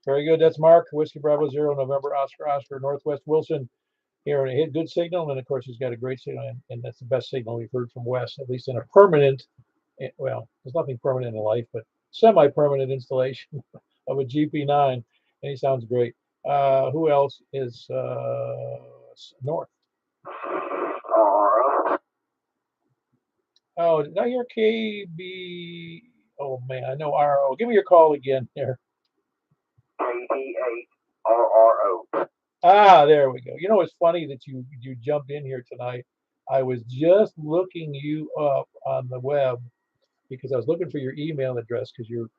Very good. That's Mark, Whiskey Bravo 0, November, Oscar, Northwest Wilson. Here, and it hit good signal, and of course he's got a great signal, and that's the best signal we've heard from Wes, at least in a permanent, well, there's nothing permanent in life, but semi-permanent installation of a GP9, and he sounds great. Who else is north? Oh, did I hear KB? Oh man, I know RO. Give me your call again there. KD8RRO. Ah, there we go. You know, it's funny that you jumped in here tonight. I was just looking you up on the web because I was looking for your email address because your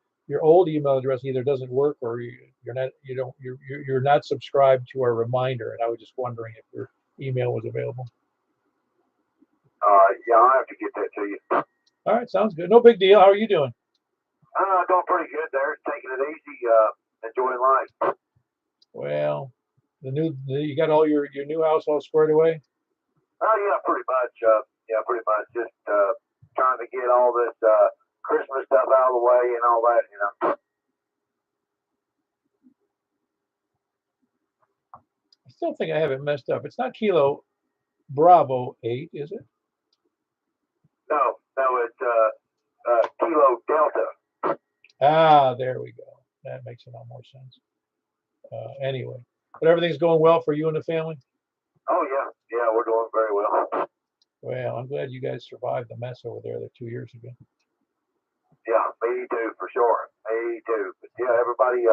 old email address either doesn't work or you're not subscribed to our reminder, and I was just wondering if your email was available. Yeah, I'll have to get that to you. All right, sounds good. No big deal. How are you doing? Doing pretty good there. Taking it easy, enjoying life. Well, you got all your new house all squared away? Oh yeah, pretty much. Pretty much. Just trying to get all this Christmas stuff out of the way and all that, you know. I still think I have it messed up. It's not Kilo Bravo 8, is it? No, it's Kilo Delta. Ah, there we go. That makes a lot more sense. Anyway, but everything's going well for you and the family? Oh yeah, we're doing very well. Well, I'm glad you guys survived the mess over there 2 years ago. Yeah, me too, for sure. Me too. But yeah, everybody,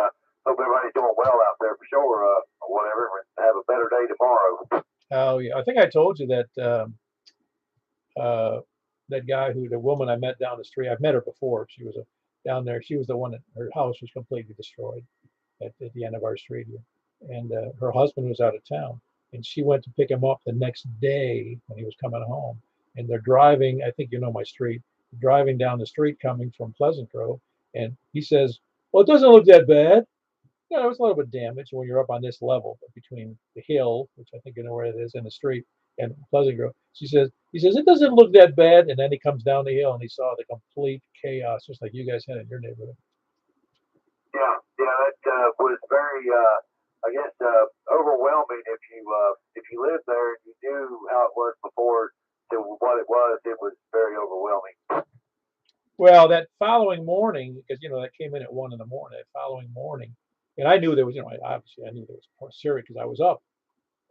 hope everybody's doing well out there for sure. Whatever, have a better day tomorrow. Oh yeah, I think I told you that that guy the woman I met down the street. I've met her before. She was down there. She was the one that her house was completely destroyed at the end of our street here, and her husband was out of town, and she went to pick him up the next day when he was coming home, and they're driving. I think you know my street. Driving down the street coming from Pleasant Grove, and he says, "Well, it doesn't look that bad." Yeah, there was a little bit of damage when you're up on this level between the hill, which I think you know where it is, and the street, and Pleasant Grove. He says, it doesn't look that bad. And then he comes down the hill and he saw the complete chaos, just like you guys had in your neighborhood. Yeah, that was very, I guess, overwhelming if you lived there and you knew how it was before to what it was. It was very overwhelming. Well, that following morning, because that came in at 1 a.m. That following morning, and I knew there was, obviously I knew there was serious because I was up.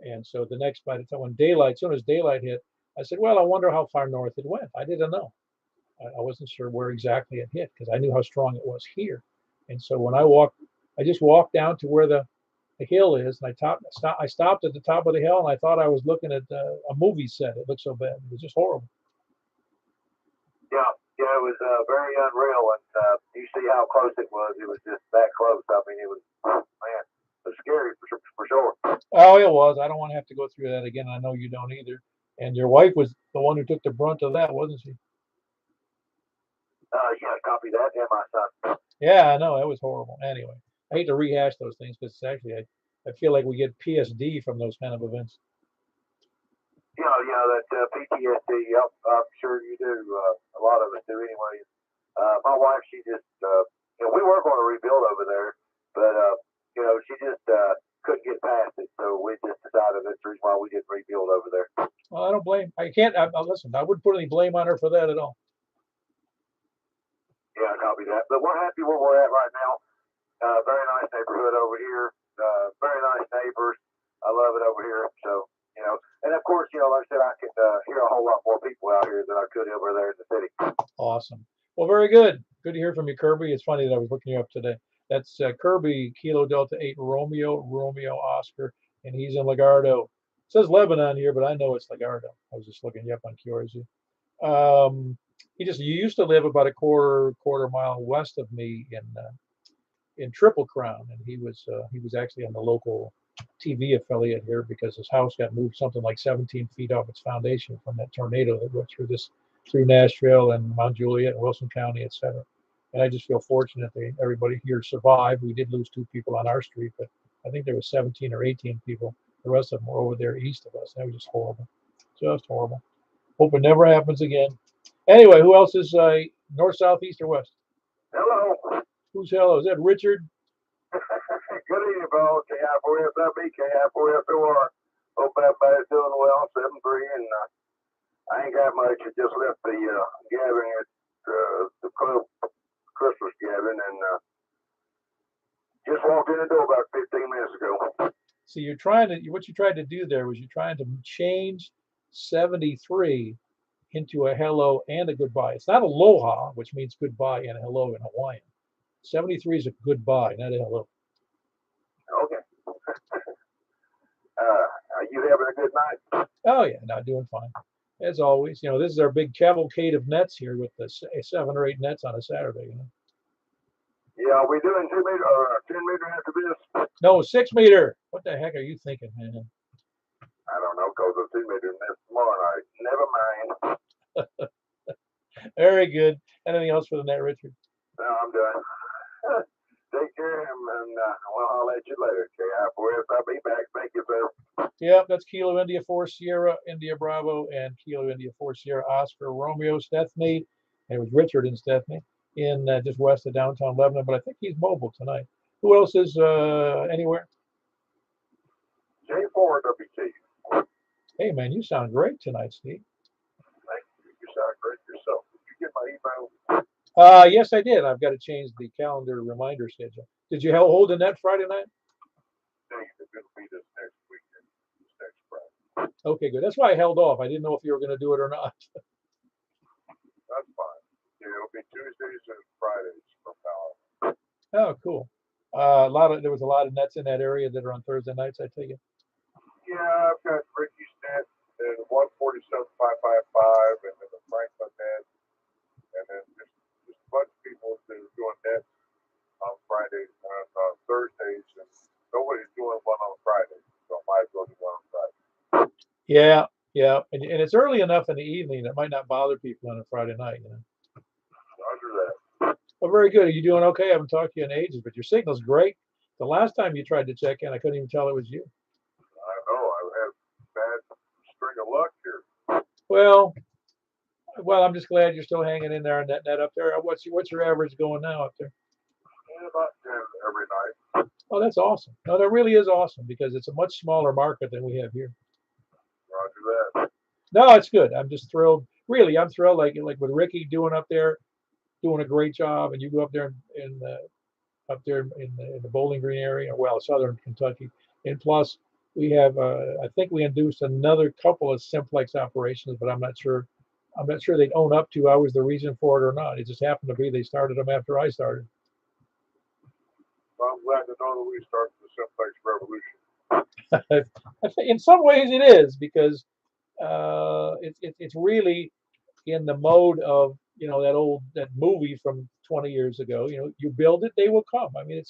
And so by the time as soon as daylight hit, I said, well, I wonder how far north it went. I didn't know. I wasn't sure where exactly it hit because I knew how strong it was here. And so when I walked, I just walked down to where the hill is, and I stopped at the top of the hill, and I thought I was looking at a movie set. It looked so bad. It was just horrible. Yeah, yeah, it was very unreal, and you see how close it was. It was just that close. I mean, it was, man, it was scary for sure. Oh, it was. I don't want to have to go through that again. I know you don't either. And your wife was the one who took the brunt of that, wasn't she? Yeah, copy that, and my son. Yeah, I know. That was horrible. Anyway, I hate to rehash those things because actually I feel like we get PSD from those kind of events. Yeah, that PTSD. Yep, I'm sure you do. A lot of us do, anyway. My wife, she just, we were going to rebuild over there, but she just couldn't get past it. So we just decided that's the reason why we didn't rebuild over there. Well, I don't blame. I can't. Listen, I wouldn't put any blame on her for that at all. Yeah, copy that. But we're happy where we're at right now. Very nice neighborhood over here. Very nice neighbors. I love it over here. So, and of course, like I said, I could hear a whole lot more people out here than I could over there in the city. Awesome. Well, very good. Good to hear from you, Kirby. It's funny that I was looking you up today. That's Kirby, Kilo Delta 8 Romeo Oscar, and he's in Lagardo. It says Lebanon here, but I know it's Lagardo. I was just looking you up on QRZ. He used to live about a quarter mile west of me in Triple Crown, and he was actually on the local TV affiliate here because his house got moved something like 17 feet off its foundation from that tornado that went through Nashville and Mount Juliet and Wilson County, etc. And I just feel fortunate that everybody here survived. We did lose 2 people on our street, but I think there was 17 or 18 people. The rest of them were over there east of us. That was just horrible. Just horrible. Hope it never happens again. Anyway, who else is north, south, east, or west? Hello. Who's hello? Is that Richard? Good evening, bro. KI4SIB, KI4SOR. Hope everybody's doing well. 7-3, and I ain't got much. I just left the gathering at the club Christmas gathering, and just walked in the door about 15 minutes ago. So what you tried to do there was you're trying to change 73 into a hello and a goodbye. It's not aloha, which means goodbye and hello in Hawaiian. 73 is a goodbye, not a hello. Okay. Are you having a good night? Oh yeah, not doing fine. As always, this is our big cavalcade of nets here with the 7 or 8 nets on a Saturday. Yeah, are we doing 2 meter or 10 meter after this? No, 6 meter. What the heck are you thinking, man? I don't know, because of 2 meter nets tomorrow night. Never mind. Very good. Anything else for the net, Richard? No, I'm done. Take care, and I'll let you later. KI4SIB back. Thank you, sir. Yep, that's Kilo India 4 Sierra India Bravo and Kilo India 4 Sierra Oscar Romeo Stethney. And it was Richard in Stethney in just west of downtown Lebanon, but I think he's mobile tonight. Who else is anywhere? J4WT. Hey man, you sound great tonight, Steve. Thank you. You sound great yourself. Did you get my email? Yes, I did. I've got to change the calendar reminder schedule. Did you hold the net Friday night? It's going to be this next weekend, this next Friday. Okay, good. That's why I held off. I didn't know if you were going to do it or not. That's fine. Yeah, it'll be Tuesdays and Fridays from now on. Oh, cool. There was a lot of nets in that area that are on Thursday nights, I take it. Yeah, I've got Ricky's net and 147,555, and then the Franklin net, and then just a bunch of people that are doing nets on Fridays and on Thursdays, and nobody's doing one on Friday, so I might as well do one on Friday. Yeah, and it's early enough in the evening that might not bother people on a Friday night. Roger that. Well, very good. Are you doing okay? I haven't talked to you in ages, but your signal's great. The last time you tried to check in, I couldn't even tell it was you. I know. I've had a bad string of luck here. Well, I'm just glad you're still hanging in there on that net up there. What's your average going now up there? Yeah, about 10 every night. Oh, that's awesome. No, that really is awesome because it's a much smaller market than we have here. Roger that. No, it's good. I'm just thrilled. Really, I'm thrilled. Like with Ricky doing up there, doing a great job, and you go up there in the Bowling Green area, well, southern Kentucky, and plus we have I think we induced another couple of simplex operations, but I'm not sure I'm not sure they'd own up to I was the reason for it or not. It just happened to be they started them after I started. Well, I'm glad to know that we started the Simplex revolution. In some ways, it is because it's really in the mode of that movie from 20 years ago. You build it, they will come. I mean,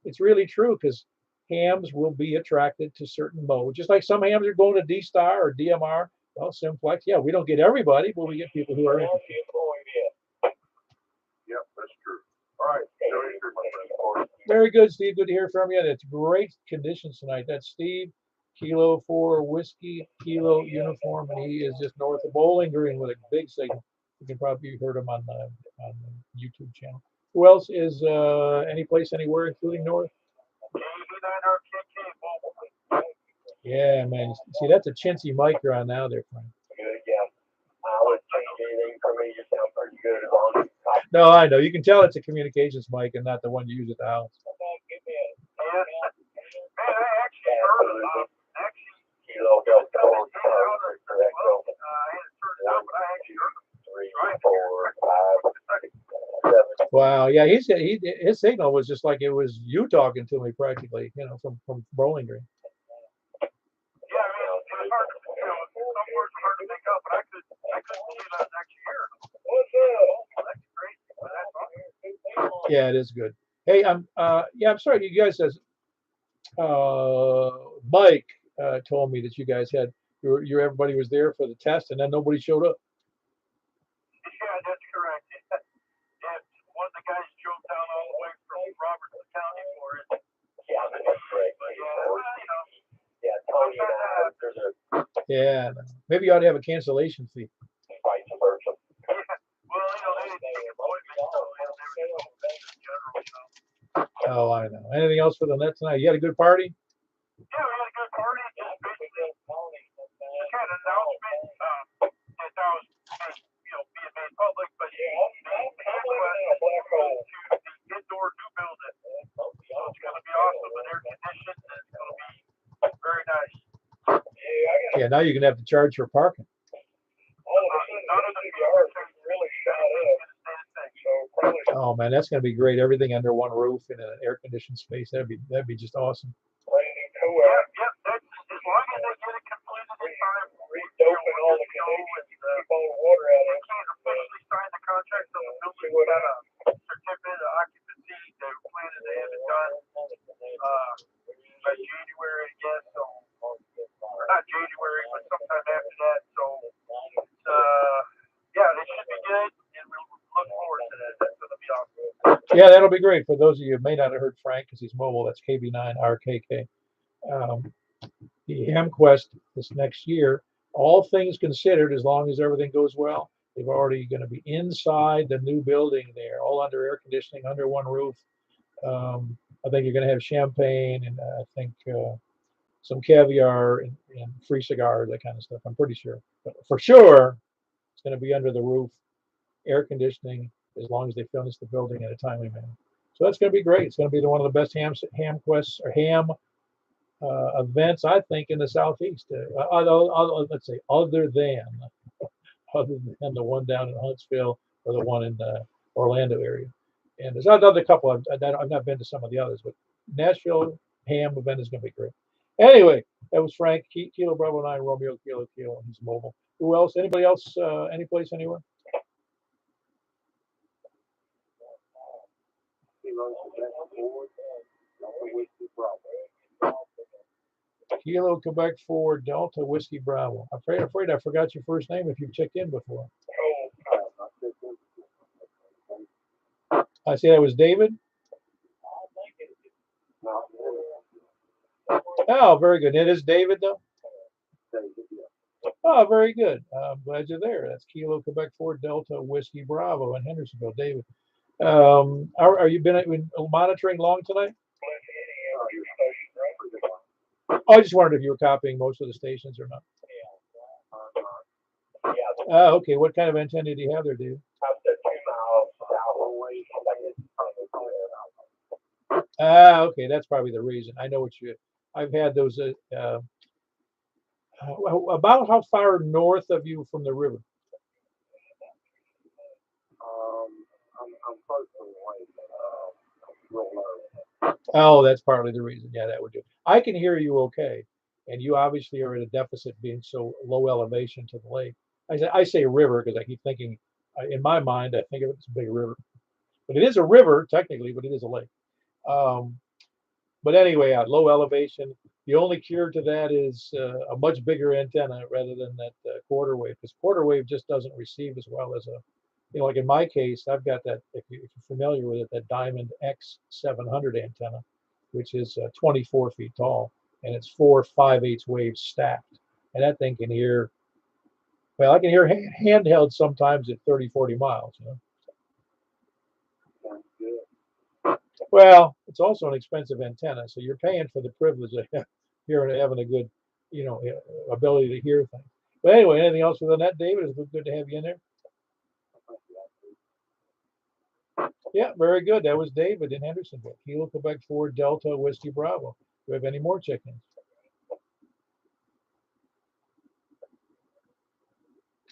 it's really true because hams will be attracted to certain modes. Just like some hams are going to D-Star or DMR. Well, Simplex, yeah, we don't get everybody, but we get people who are interested. Yep, that's true. All right. Very good, Steve. Good to hear from you. That's great conditions tonight. That's Steve, Kilo 4 Whiskey, Kilo uniform, and he is just north of Bowling Green with a big signal. You can probably heard him on the YouTube channel. Who else is any place, anywhere, including north? Yeah, man. See, that's a chintzy mic you're on now there, Frank. No, I know. You can tell it's a communications mic and not the one you use at the house. Wow, yeah, his signal was just like it was you talking to me practically, from Bowling Green. Yeah, it is good. Hey, I'm sorry, you guys says Mike told me that you guys had your everybody was there for the test and then nobody showed up. Yeah, that's correct. And one of the guys drove down all the way from Robertson County for it. Yeah, that's great. But Yeah, maybe you ought to have a cancellation fee. Oh, I know. Anything else for the net tonight? You had a good party? Yeah, we had a good party. Just basically, just had an announcement that was being made public, but the indoor new building. So it's going to be awesome and air conditioned, and it's going to be very nice. Yeah, now you're going to have to charge for parking. Oh man, that's going to be great. Everything under one roof in an air-conditioned space. That'd be just awesome. Yep, that's as long as they get it completed in time. Redoping all the conditions, keep all the water out. They can't officially sign the contract until the building got a certificate of occupancy. They're planning to have it done by January, I guess. So, or not January, but sometime after that. So, yeah, they should be good, and we'll look forward to that. That's going to be awesome. Yeah, that'll be great. For those of you who may not have heard Frank, because he's mobile, that's KB9RKK. The HamQuest this next year, all things considered, as long as everything goes well, they're already going to be inside the new building there, all under air conditioning, under one roof. I think you're going to have champagne and I think some caviar and free cigars, that kind of stuff. I'm pretty sure. But for sure, it's going to be under the roof, air conditioning, as long as they finish the building in a timely manner. So that's going to be great. It's going to be one of the best HamQuests or ham events, I think, in the Southeast. Let's say other than the one down in Huntsville or the one in the Orlando area. And there's another couple. I've not been to some of the others, but Nashville ham event is going to be great. Anyway, that was Frank, Kilo Bravo 9, Romeo Kilo Kilo. He's mobile. Who else? Anybody else? Any place, anywhere? Kilo Quebec 4 Delta Whiskey Bravo. I'm afraid I forgot your first name if you've checked in before. I say that was David. Oh, very good. It is David, though. Oh, very good. I'm glad you're there. That's Kilo Quebec 4 Delta Whiskey Bravo in Hendersonville, David. Are you been monitoring long tonight? Oh, I just wondered if you were copying most of the stations or not. Oh, okay. What kind of antenna do you have there, David? Ah, okay. That's probably the reason. I know what I've had those. About how far north of you from the river? Oh, that's partly the reason. Yeah, that would do. I can hear you okay, and you obviously are at a deficit being so low elevation to the lake. I say river because I keep thinking, in my mind, I think of it as a big river, but it is a river technically, but it is a lake. Um, but anyway, at low elevation, the only cure to that is a much bigger antenna rather than that quarter wave, because quarter wave just doesn't receive as well as like in my case, I've got that, if you're familiar with it, that Diamond X700 antenna, which is 24 feet tall, and it's 4 5/8 waves stacked. And that thing can hear, well, I can hear handheld sometimes at 30, 40 miles. Well, it's also an expensive antenna, so you're paying for the privilege of having a good, ability to hear things. But anyway, anything else with the net, David? It's good to have you in there. Yeah, very good. That was David in Hendersonville. Kilo, Quebec 4, Delta, Whiskey, Bravo. Do we have any more check-ins?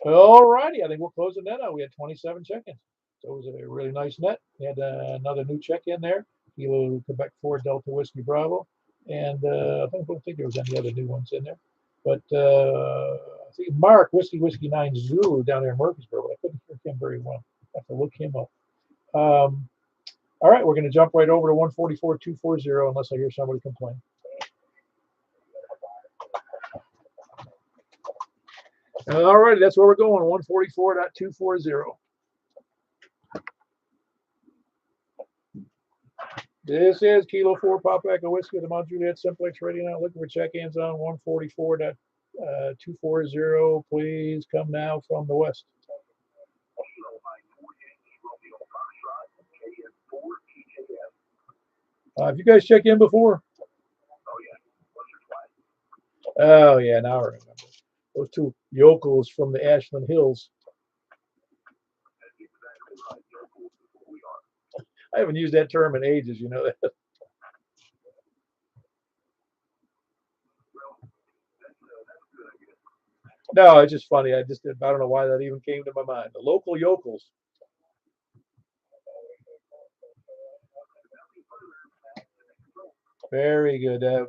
All righty. I think we'll close the net out. We had 27 check-ins. So it was a really nice net. We had another new check-in there. Kilo, Quebec 4, Delta, Whiskey, Bravo. And I don't think there was any other new ones in there. But I think Mark, Whiskey 9 Zulu down there in Murfreesboro. I couldn't hear him very well. I have to look him up. All right, we're going to jump right over to 144.240 unless I hear somebody complain. All right, that's where we're going, 144.240. This is Kilo 4 Papa Echo Whiskey, the Mount Juliet Simplex Radio now. Looking for check-ins on 144.240. Please come now from the west. Have you guys checked in before? Oh, yeah, now I remember. Those two yokels from the Ashland Hills. I haven't used that term in ages, you know that. No, it's just funny. I don't know why that even came to my mind. The local yokels. Very good. That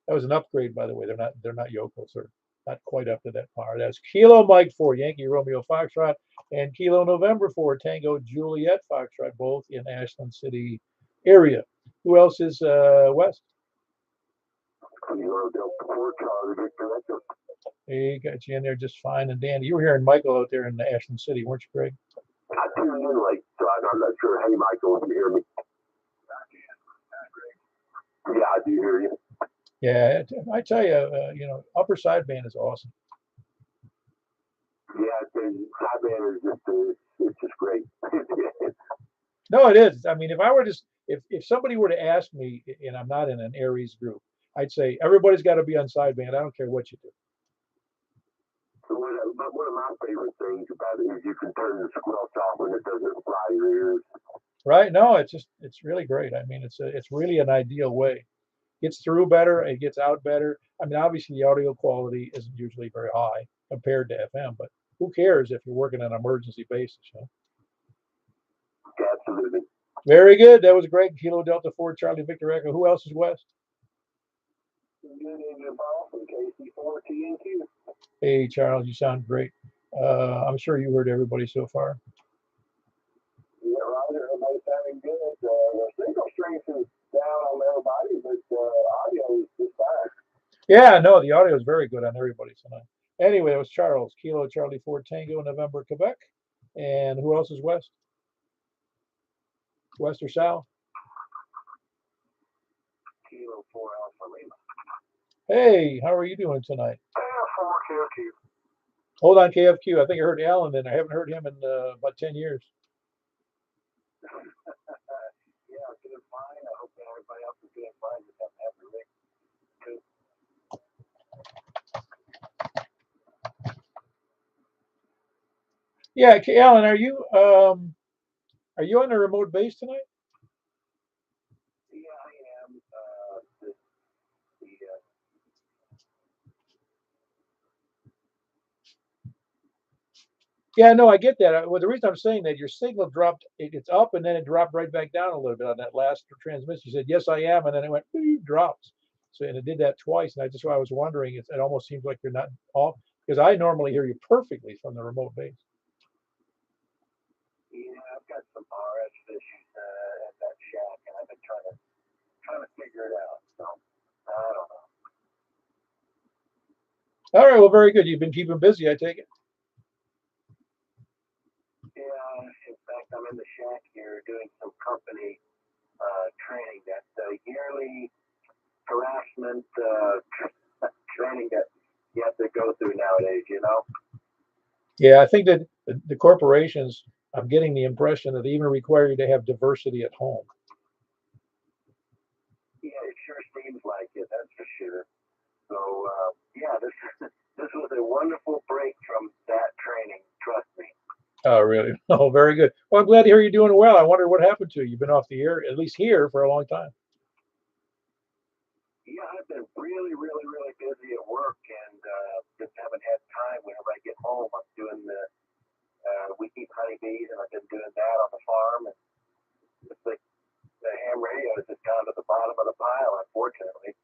was an upgrade, by the way. They're not yokels. They're not quite up to that par. That's Kilo Mike 4 Yankee Romeo Foxtrot and Kilo November 4 Tango Juliet Foxtrot, both in Ashland City area. Who else is west? He got you in there just fine and dandy. You were hearing Michael out there in Ashland City, weren't you, Greg? I tuned in late, so I'm not sure. Hey, Michael, can you hear me? Yeah, I do hear you. Yeah, I tell you, upper sideband is awesome. Yeah, sideband is it's just great. No, it is. I mean, if somebody were to ask me, and I'm not in an Aries group, I'd say everybody's got to be on sideband. I don't care what you do. So one of my favorite things about it is you can turn the squelch off and it doesn't fry your ears. Right? No, it's really great. I mean, it's really an ideal way. Gets through better, it gets out better. I mean, obviously the audio quality isn't usually very high compared to FM, but who cares if you're working on an emergency basis, Absolutely. Very good. That was Greg, Kilo Delta 4 Charlie Victor Echo. Who else is west? Hey, Charles, you sound great. I'm sure you heard everybody so far. Yeah, right. Everybody's sounding good. The signal strength is down on everybody, but audio is just fine. Yeah, no, the audio is very good on everybody tonight. Anyway, it was Charles, Kilo Charlie 4 Tango, November, Quebec. And who else is west? West or south? Kilo 4 Alpha Lima. Hey, how are you doing tonight? 4 KFQ. Hold on, KFQ. I think I heard Alan in. I haven't heard him in about 10 years. Yeah, I'm doing fine. I hope everybody else is doing fine. Just have to have the rig. Yeah, Alan, are you on a remote base tonight? Yeah, I am. Yeah, no, I get that. Well, the reason I'm saying that your signal dropped, it's up and then it dropped right back down a little bit on that last transmission. You said, yes, I am. And then it went, drops. So, and it did that twice. And I just, I was wondering, it almost seems like you're not off because I normally hear you perfectly from the remote base. Yeah, I've got some RS issues at that shack, and I've been trying to figure it out. So I don't know. All right. Well, very good. You've been keeping busy, I take it. Yeah, in fact, I'm in the shack here doing some company training. That yearly harassment training that you have to go through nowadays. You know. Yeah, I think that the corporations, I'm getting the impression that they even require you to have diversity at home. Yeah, it sure seems like it. That's for sure. So yeah, this was a wonderful break from that training. Trust me. Oh, really? Oh, very good. Well, I'm glad to hear you're doing well. I wonder what happened to you. You've been off the air, at least here, for a long time. Yeah, I've been really, really, really busy at work and just haven't had time whenever I get home. I'm doing the we keep honeybees, and I've been doing that on the farm. And it's like the ham radio has just gone to the bottom of the pile, unfortunately.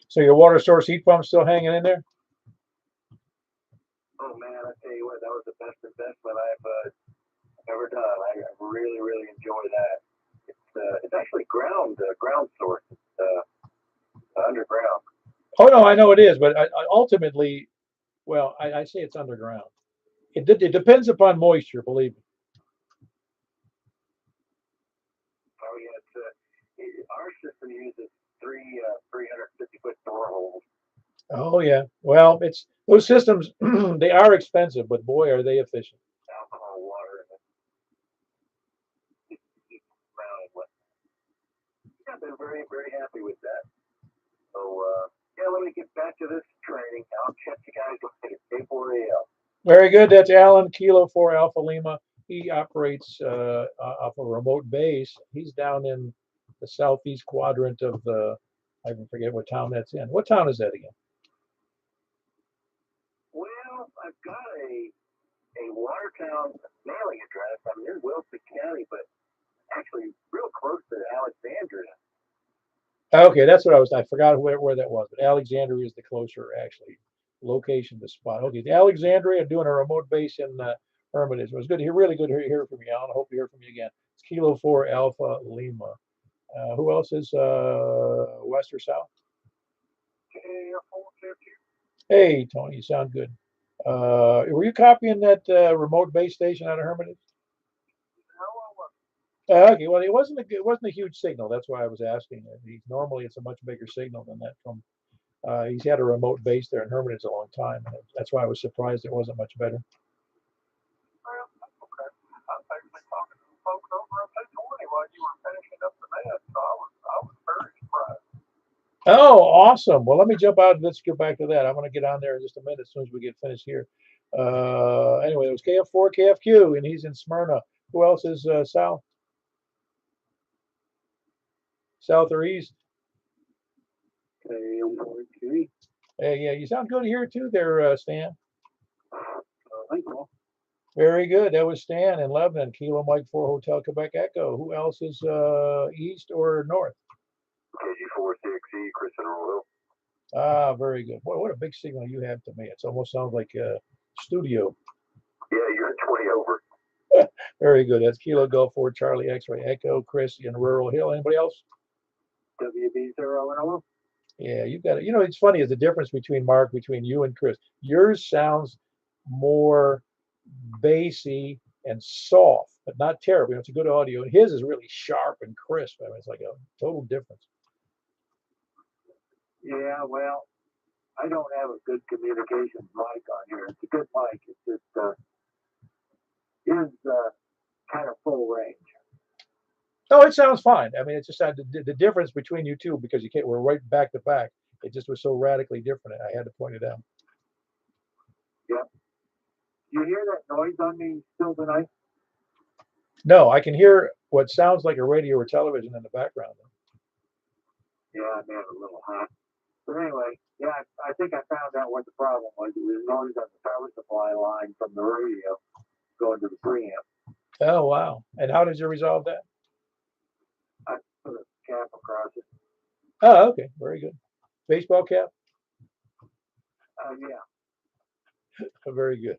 So your water source heat pump's still hanging in there? Oh man, I tell you what, that was the best investment I've ever done. I really, really enjoy that. It's actually ground source. It's underground. Oh, no, I know it is, but ultimately, well, I say it's underground. It depends upon moisture, believe me. Oh yeah, our system uses 350-foot boreholes. Oh, yeah. Well, it's those systems, they are expensive, but boy, are they efficient. Alcohol water, and it keeps around. Yeah, I've been very, very happy with that. So yeah, let me get back to this training. I'll catch you guys later. K4AL. Very good. That's Alan, Kilo 4 Alpha Lima. He operates off a remote base. He's down in the southeast quadrant of I forget what town that's in. What town is that again? Well, I've got a Watertown mailing address. I'm in Wilson County, but actually real close to Alexandria. Okay, that's what I forgot where that was, but Alexandria is the closer actually location to spot. Okay, the Alexandria doing a remote base in Hermitage. It was good to hear, really good to hear from you, Alan. I hope to hear from you again. It's Kilo 4 Alpha Lima. Who else is west or south? Hey, Tony, you sound good. Were you copying that remote base station out of Hermitage? Okay, well, it wasn't a huge signal. That's why I was asking. Normally, it's a much bigger signal than that. From he's had a remote base there in Hermitage a long time, and that's why I was surprised it wasn't much better. Well, that's okay. I was actually talking to some folks over at 220 while you were finishing up the net, so I was very surprised. Oh, awesome. Well, let me jump out and let's get back to that. I'm going to get on there in just a minute as soon as we get finished here. Anyway, it was KF4, KFQ, and he's in Smyrna. Who else is south? South or east? KM43. Hey, yeah, you sound good here too there, Stan. Thank you. Very good. That was Stan in Lebanon, Kilo Mike 4 Hotel Quebec Echo. Who else is east or north? KG46E, Chris in Royal. Ah, very good. Boy, what a big signal you have to me. It almost sounds like a studio. Yeah, you're at 20 over. Very good. That's Kilo Golf 4 Charlie X-Ray Echo, Chris in Rural Hill. Anybody else? WB0. Yeah, you got it. You know, it's funny is the difference between you and Chris. Yours sounds more bassy and soft, but not terrible. It's a good audio. And his is really sharp and crisp. I mean, it's like a total difference. Yeah, well, I don't have a good communications mic on here. It's a good mic. It's just is kind of full range. No, it sounds fine. I mean, it's just the difference between you two because we're right back to back. It just was so radically different. I had to point it out. Yeah. You hear that noise on me still tonight? No, I can hear what sounds like a radio or television in the background. Yeah, I may have a little hot. But anyway, yeah, I think I found out what the problem was. It was noise on the power supply line from the radio. going to the preamp. Oh, wow. And how did you resolve that? I put a cap across it. Oh, okay. Very good. Baseball cap? Yeah. Very good.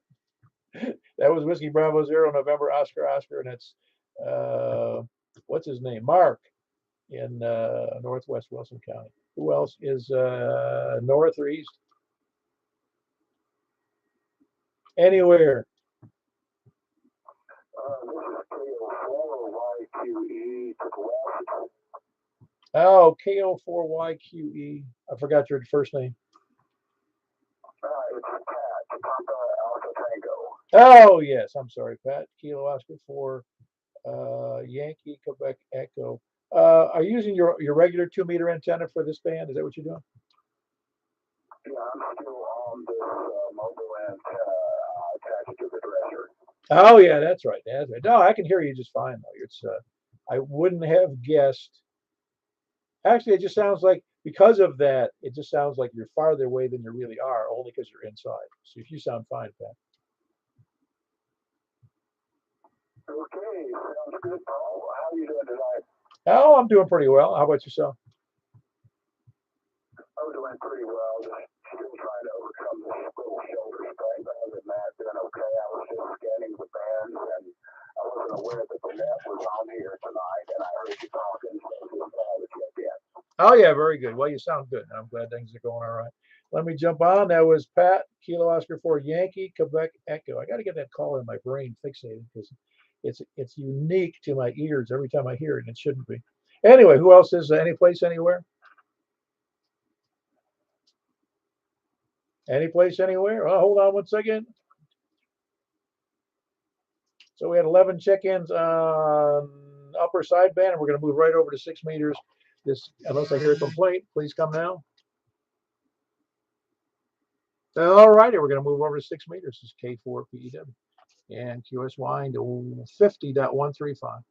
That was Whiskey Bravo Zero, November, Oscar, and that's, what's his name? Mark in Northwest Wilson County. Who else is north or east? Anywhere. This is KO4YQE to the west. Oh, KO4YQE. I forgot your first name. It's Pat, Papa Alpha Tango. Oh, yes. I'm sorry, Pat. Kilo Oscar 4, Yankee, Quebec, Echo. Are you using your regular 2-meter antenna for this band? Is that what you're doing? Yeah, I'm still on this mobile antenna attached to the dresser. Oh, yeah, that's right. That's right. No, I can hear you just fine, though. It's, I wouldn't have guessed. Actually, it just sounds like, because of that, it just sounds like you're farther away than you really are, only because you're inside. So if you sound fine, Pat. Okay, sounds good, Paul. How are you doing tonight? Oh, I'm doing pretty well. How about yourself? I'm doing pretty well. Just still trying to overcome this little shoulder strain, but other than that, doing okay. I was just scanning the bands, and I wasn't aware that the net was on here tonight, and I heard you talking, so just glad to check in. Oh, yeah, very good. Well, you sound good. I'm glad things are going all right. Let me jump on. That was Pat, Kilo Oscar 4, Yankee, Quebec, Echo. I got to get that call in my brain fixated because it's unique to my ears every time I hear it, and it shouldn't be. Anyway, who else is any place, anywhere? Any place, anywhere? Oh, hold on one second. So we had 11 check-ins on upper sideband, and we're going to move right over to 6 meters. This, unless I hear a complaint, please come now. All righty, we're going to move over to 6 meters. This is K4PEW and QSY to 50.135.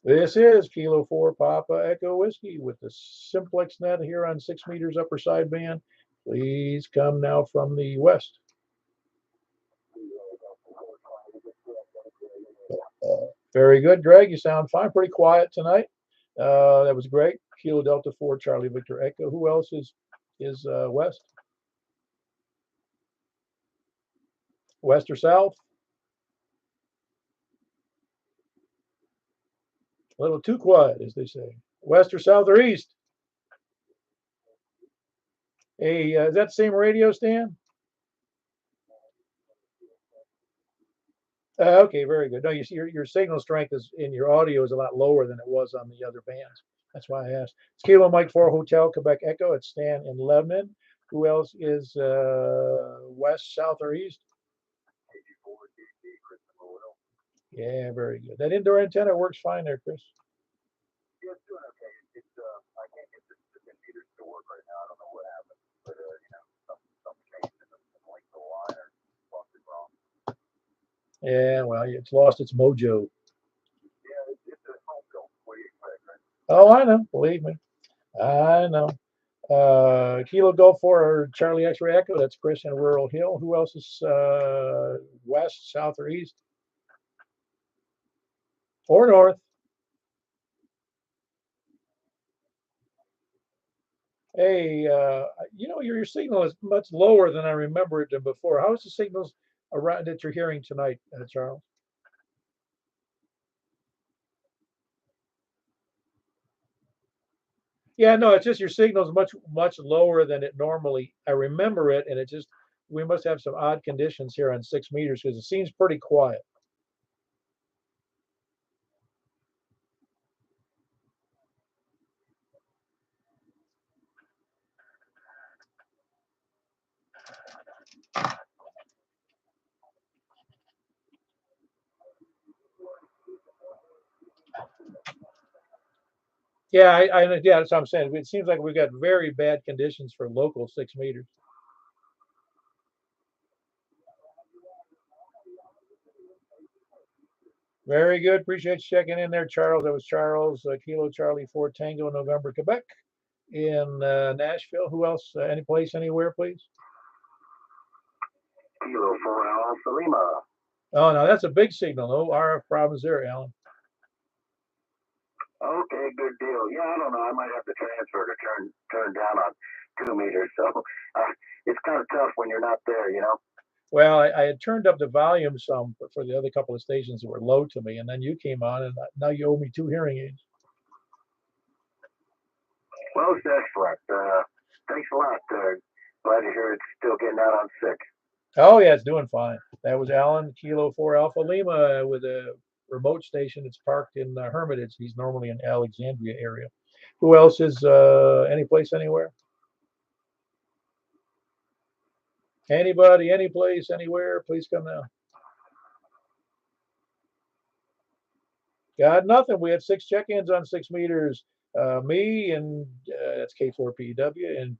This is Kilo 4 Papa Echo Whiskey with the Simplex Net here on 6 meters upper sideband. Please come now from the west. Very good, Greg. You sound fine. Pretty quiet tonight. That was great. Kilo Delta 4 Charlie Victor Echo. Who else is west? West or south? A little too quiet, as they say. West or south or east? Hey, is that the same radio, Stan? Okay, very good. No, you see, your signal strength is in your audio is a lot lower than it was on the other bands. That's why I asked. It's Kilo Mike 4 Hotel Quebec Echo. It's Stan in Lebanon. Who else is west, south, or east? Yeah, very good. That indoor antenna works fine there, Chris. Yeah, it's doing okay. It's I can't get the meters to work right now. I don't know what happened, but something changed in the length of the line or something wrong. Yeah, well, it's lost its mojo. Yeah, it's a home built. What do you expect, right? Oh, I know. Believe me, I know. Kilo Golf 4 Charlie X-Ray Echo. That's Chris in Rural Hill. Who else is west, south, or east? Or north? Hey, your signal is much lower than I remember it than before. How is the signals around that you're hearing tonight, Charles? Yeah, no, it's just your signal's much lower than it normally. I remember it, and it just we must have some odd conditions here on 6 meters because it seems pretty quiet. Yeah, yeah, that's what I'm saying. It seems like we've got very bad conditions for local 6 meters. Very good. Appreciate you checking in there, Charles. That was Charles, Kilo Charlie 4 Tango November, Quebec in Nashville. Who else? Any place, anywhere, please? Kilo 4 Alpha Lima. Oh, no, that's a big signal. No RF problems there, Alan. Okay, good deal. Yeah, I don't know. I might have to transfer to turn down on 2 meters. So it's kind of tough when you're not there, you know. Well, I had turned up the volume some for the other couple of stations that were low to me, and then you came on, and now you owe me 2 hearing aids. Well, it's excellent. Thanks a lot. Glad to hear it's still getting out on 6. Oh, yeah, it's doing fine. That was Alan, Kilo 4 Alpha Lima, with a remote station that's parked in Hermitage. He's normally in Alexandria area. Who else is any place, anywhere? Anybody, any place, anywhere, please come now. Got nothing. We had 6 check-ins on 6 meters. Me and that's K4PW and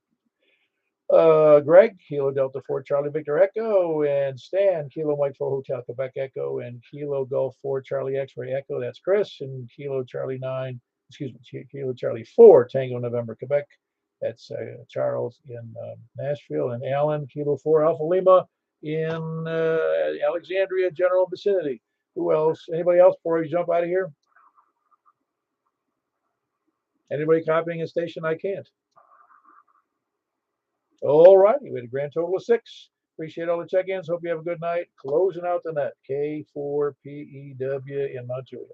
Greg, Kilo Delta 4 Charlie Victor Echo, and Stan, Kilo Mike 4 Hotel Quebec Echo, and Kilo Golf 4 Charlie X-Ray Echo, that's Chris, and Kilo Charlie 9, excuse me, Kilo Charlie 4 Tango November Quebec, that's Charles in Nashville, and Alan, Kilo 4 Alpha Lima in Alexandria general vicinity. Who else? Anybody else before we jump out of here? Anybody copying a station? I can't. All righty, we had a grand total of 6. Appreciate all the check-ins. Hope you have a good night. Closing out the net, K4PEW in Montjuic.